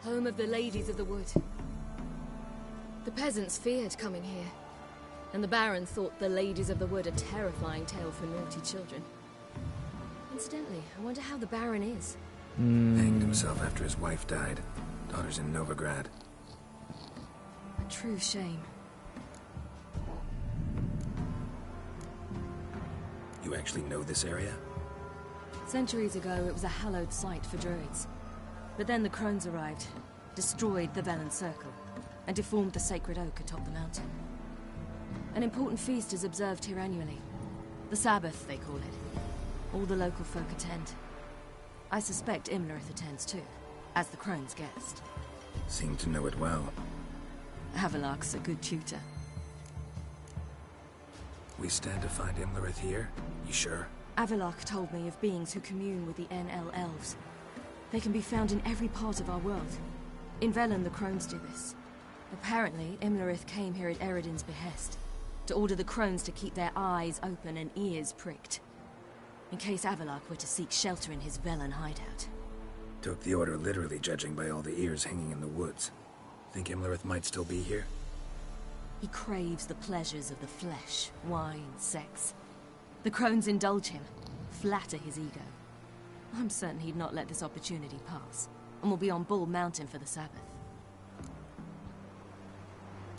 home of the Ladies of the Wood. The peasants feared coming here, and the Baron thought the Ladies of the Wood a terrifying tale for naughty children. Incidentally, I wonder how the Baron is. Hanged himself after his wife died. Daughter's in Novigrad. A true shame. You actually know this area? Centuries ago, it was a hallowed site for druids. But then the Crones arrived, destroyed the Velen Circle, and deformed the sacred oak atop the mountain. An important feast is observed here annually. The Sabbath, they call it. All the local folk attend. I suspect Imlerith attends too, as the Crone's guest. Seem to know it well. Avalok's a good tutor. We stand to find Imlerith here? You sure? Avalok told me of beings who commune with the NL Elves. They can be found in every part of our world. In Velen, the Crones do this. Apparently, Imlerith came here at Eredin's behest, to order the Crones to keep their eyes open and ears pricked, in case Avalok were to seek shelter in his Velen hideout. Took the order literally, judging by all the ears hanging in the woods. Think Imlerith might still be here? He craves the pleasures of the flesh, wine, sex. The Crones indulge him, flatter his ego. I'm certain he'd not let this opportunity pass, and will be on Bald Mountain for the Sabbath.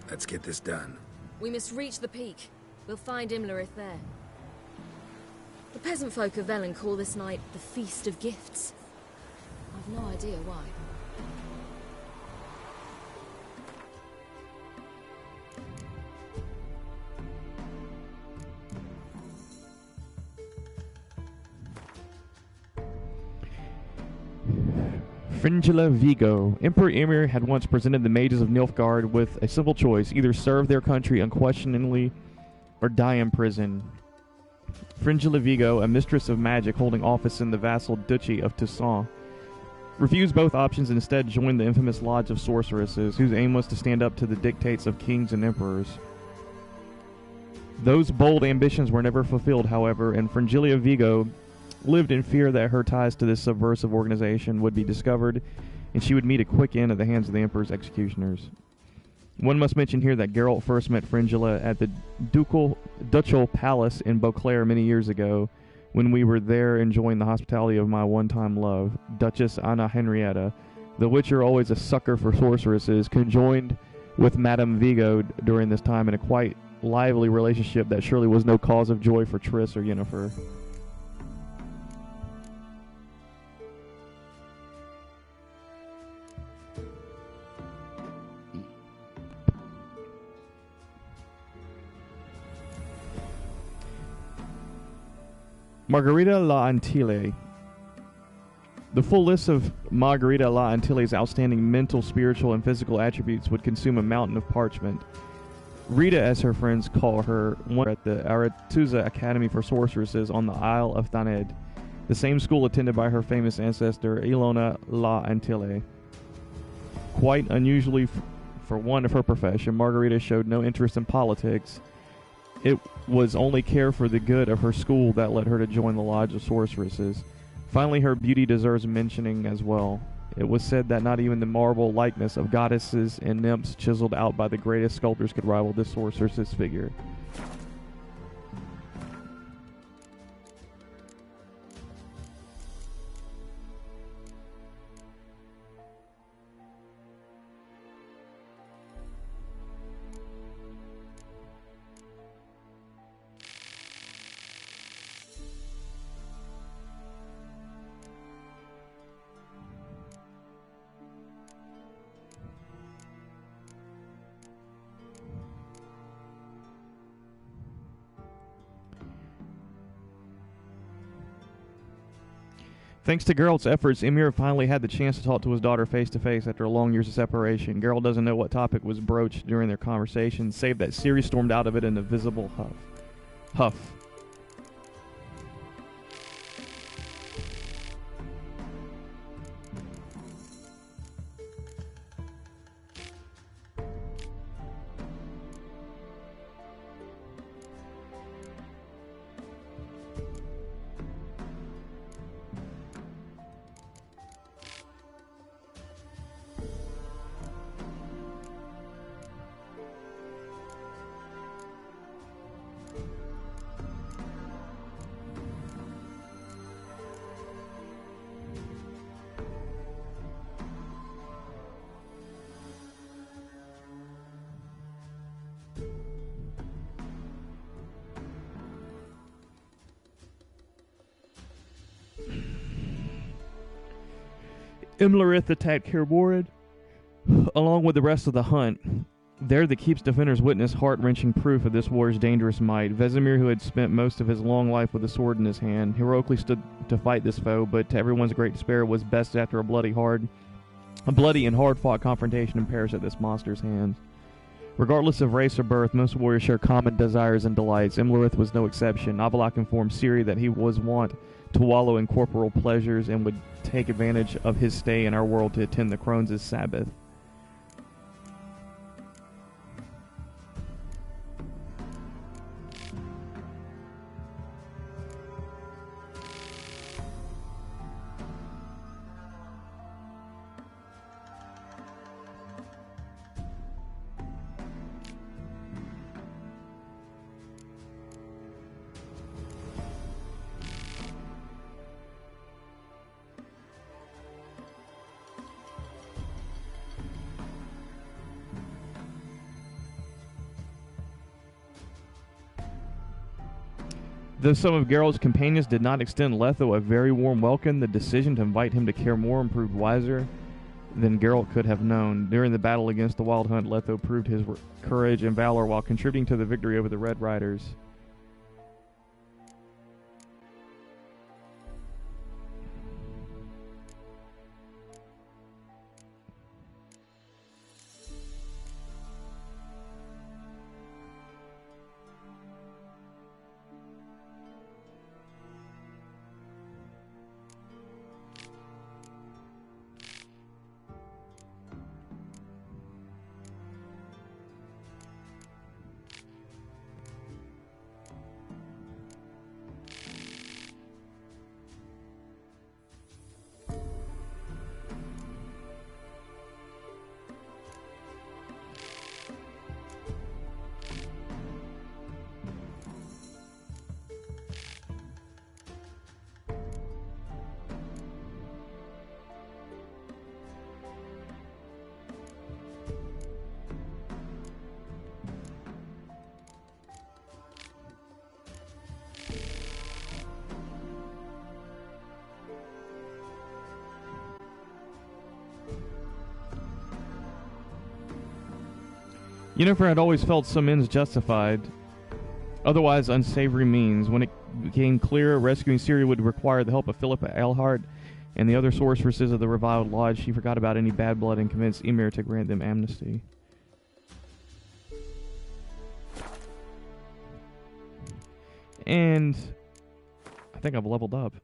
Let's get this done. We must reach the peak. We'll find Imlerith there. The peasant folk of Velen call this night the Feast of Gifts. I've no idea why. Fringilla Vigo. Emperor Ymir had once presented the mages of Nilfgaard with a simple choice: either serve their country unquestioningly or die in prison. Fringilla Vigo, a mistress of magic holding office in the vassal duchy of Toussaint, refused both options and instead joined the infamous Lodge of Sorceresses, whose aim was to stand up to the dictates of kings and emperors. Those bold ambitions were never fulfilled, however, and Fringilla Vigo lived in fear that her ties to this subversive organization would be discovered, and she would meet a quick end at the hands of the Emperor's executioners. One must mention here that Geralt first met Fringilla at the Ducal Palace in Beauclair many years ago, when we were there enjoying the hospitality of my one-time love, Duchess Anna Henrietta. The Witcher, always a sucker for sorceresses, conjoined with Madame Vigo during this time in a quite lively relationship that surely was no cause of joy for Triss or Yennefer. Margarita La Antille. The full list of Margarita La Antille's outstanding mental, spiritual, and physical attributes would consume a mountain of parchment. Rita, as her friends call her, went at the Aretuza Academy for Sorceresses on the Isle of Thaned, the same school attended by her famous ancestor Ilona La Antille. Quite unusually for one of her profession, Margarita showed no interest in politics. It was only care for the good of her school that led her to join the Lodge of Sorceresses. Finally, her beauty deserves mentioning as well. It was said that not even the marble likeness of goddesses and nymphs chiseled out by the greatest sculptors could rival this sorceress's figure. Thanks to Geralt's efforts, Ymir finally had the chance to talk to his daughter face-to-face after long years of separation. Geralt doesn't know what topic was broached during their conversation, save that Ciri stormed out of it in a visible huff. Imlerith attacked Kaer Morhen, along with the rest of the hunt. There, the Keep's defenders witnessed heart-wrenching proof of this war's dangerous might. Vesemir, who had spent most of his long life with a sword in his hand, heroically stood to fight this foe, but to everyone's great despair was bested after a bloody and hard-fought confrontation and perished at this monster's hands. Regardless of race or birth, most warriors share common desires and delights. Imlerith was no exception. Avallac'h informed Ciri that he was wont to wallow in corporal pleasures and would take advantage of his stay in our world to attend the Crones' Sabbath. Though some of Geralt's companions did not extend Letho a very warm welcome, the decision to invite him to Kaer Morhen proved wiser than Geralt could have known. During the battle against the Wild Hunt, Letho proved his courage and valor while contributing to the victory over the Red Riders. Yennefer had always felt some ends justified, otherwise unsavory means. When it became clear rescuing Ciri would require the help of Philippa Eilhart and the other sorceresses of the Reviled Lodge, she forgot about any bad blood and convinced Ymir to grant them amnesty. And I think I've leveled up.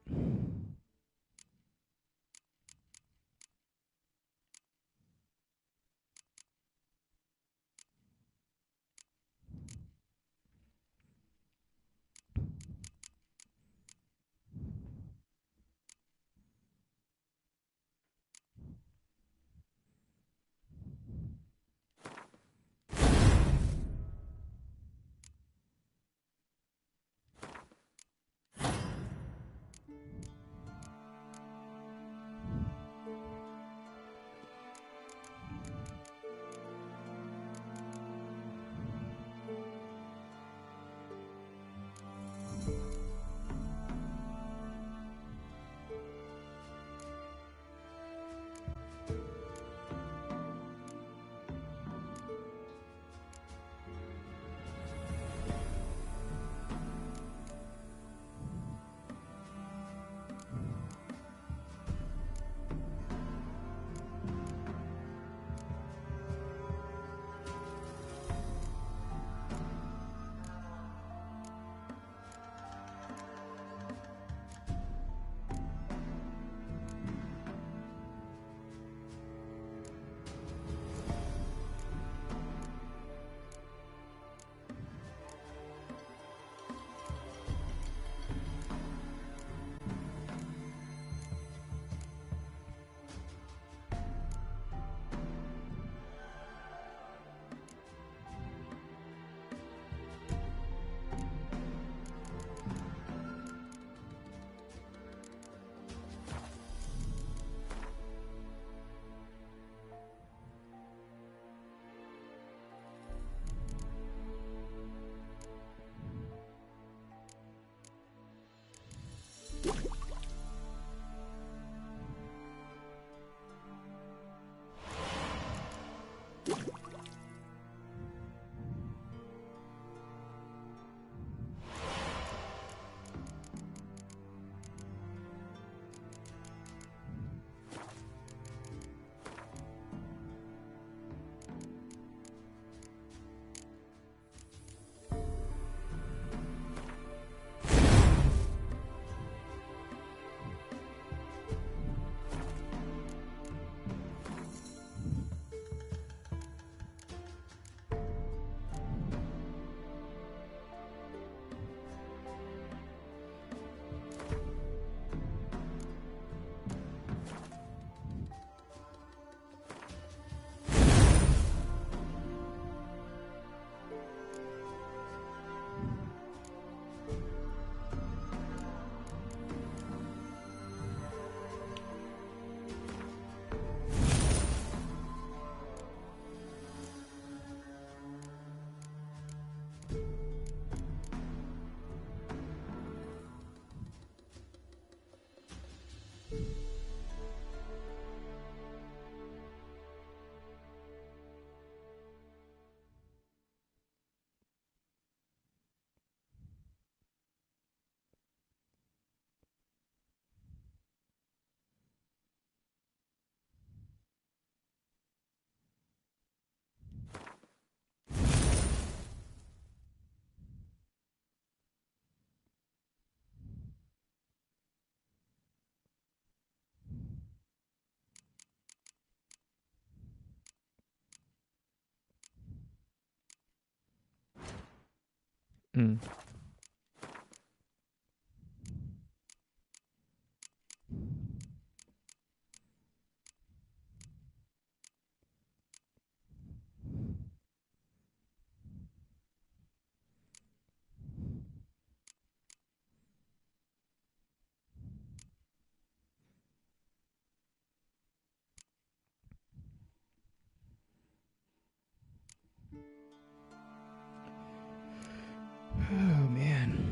Mm. Oh, man.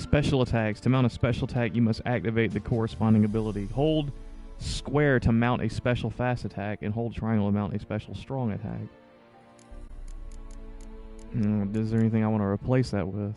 Special attacks. To mount a special attack, you must activate the corresponding ability. Hold square to mount a special fast attack, and hold triangle to mount a special strong attack. Is there anything I want to replace that with?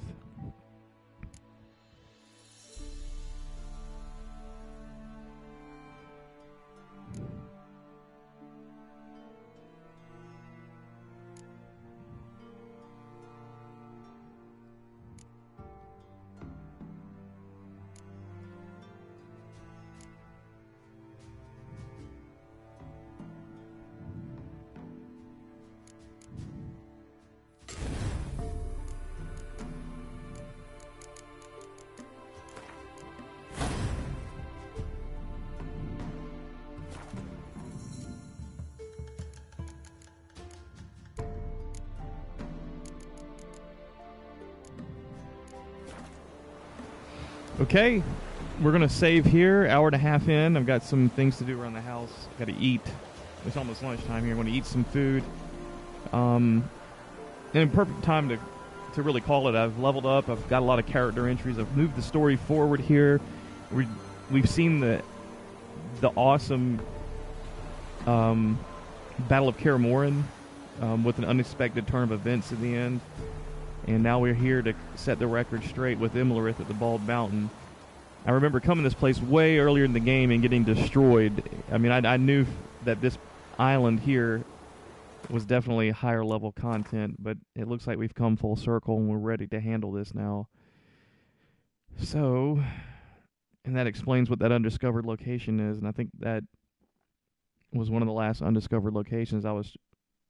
Okay, we're going to save here, hour and a half in. I've got some things to do around the house. Got to eat. It's almost lunchtime here. I'm going to eat some food. And in perfect time to really call it. I've leveled up. I've got a lot of character entries. I've moved the story forward here. We've seen the awesome Battle of Kaer Morhen with an unexpected turn of events at the end. And now we're here to set the record straight with Imlerith at the Bald Mountain. I remember coming to this place way earlier in the game and getting destroyed. I mean, I knew that this island here was definitely higher level content, but it looks like we've come full circle and we're ready to handle this now. So, and that explains what that undiscovered location is, and I think that was one of the last undiscovered locations I was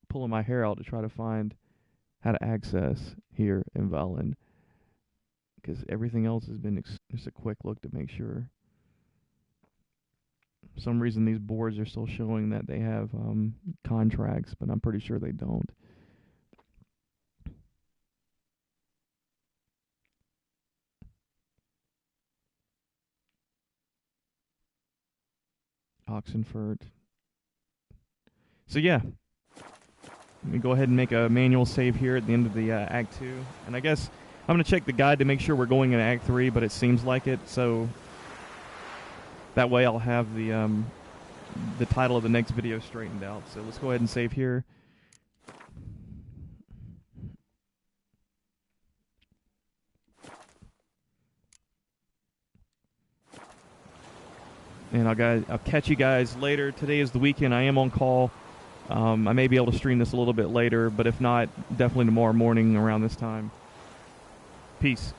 pulling my hair out to try to find how to access here in Valen, because everything else has been just a quick look to make sure. For some reason these boards are still showing that they have contracts, but I'm pretty sure they don't. Oxenfurt. So yeah, let me go ahead and make a manual save here at the end of the Act 2. And I guess I'm going to check the guide to make sure we're going in Act 3, but it seems like it. So that way I'll have the title of the next video straightened out. So let's go ahead and save here. And I'll catch you guys later. Today is the weekend. I am on call. I may be able to stream this a little bit later, but if not, definitely tomorrow morning around this time. Peace.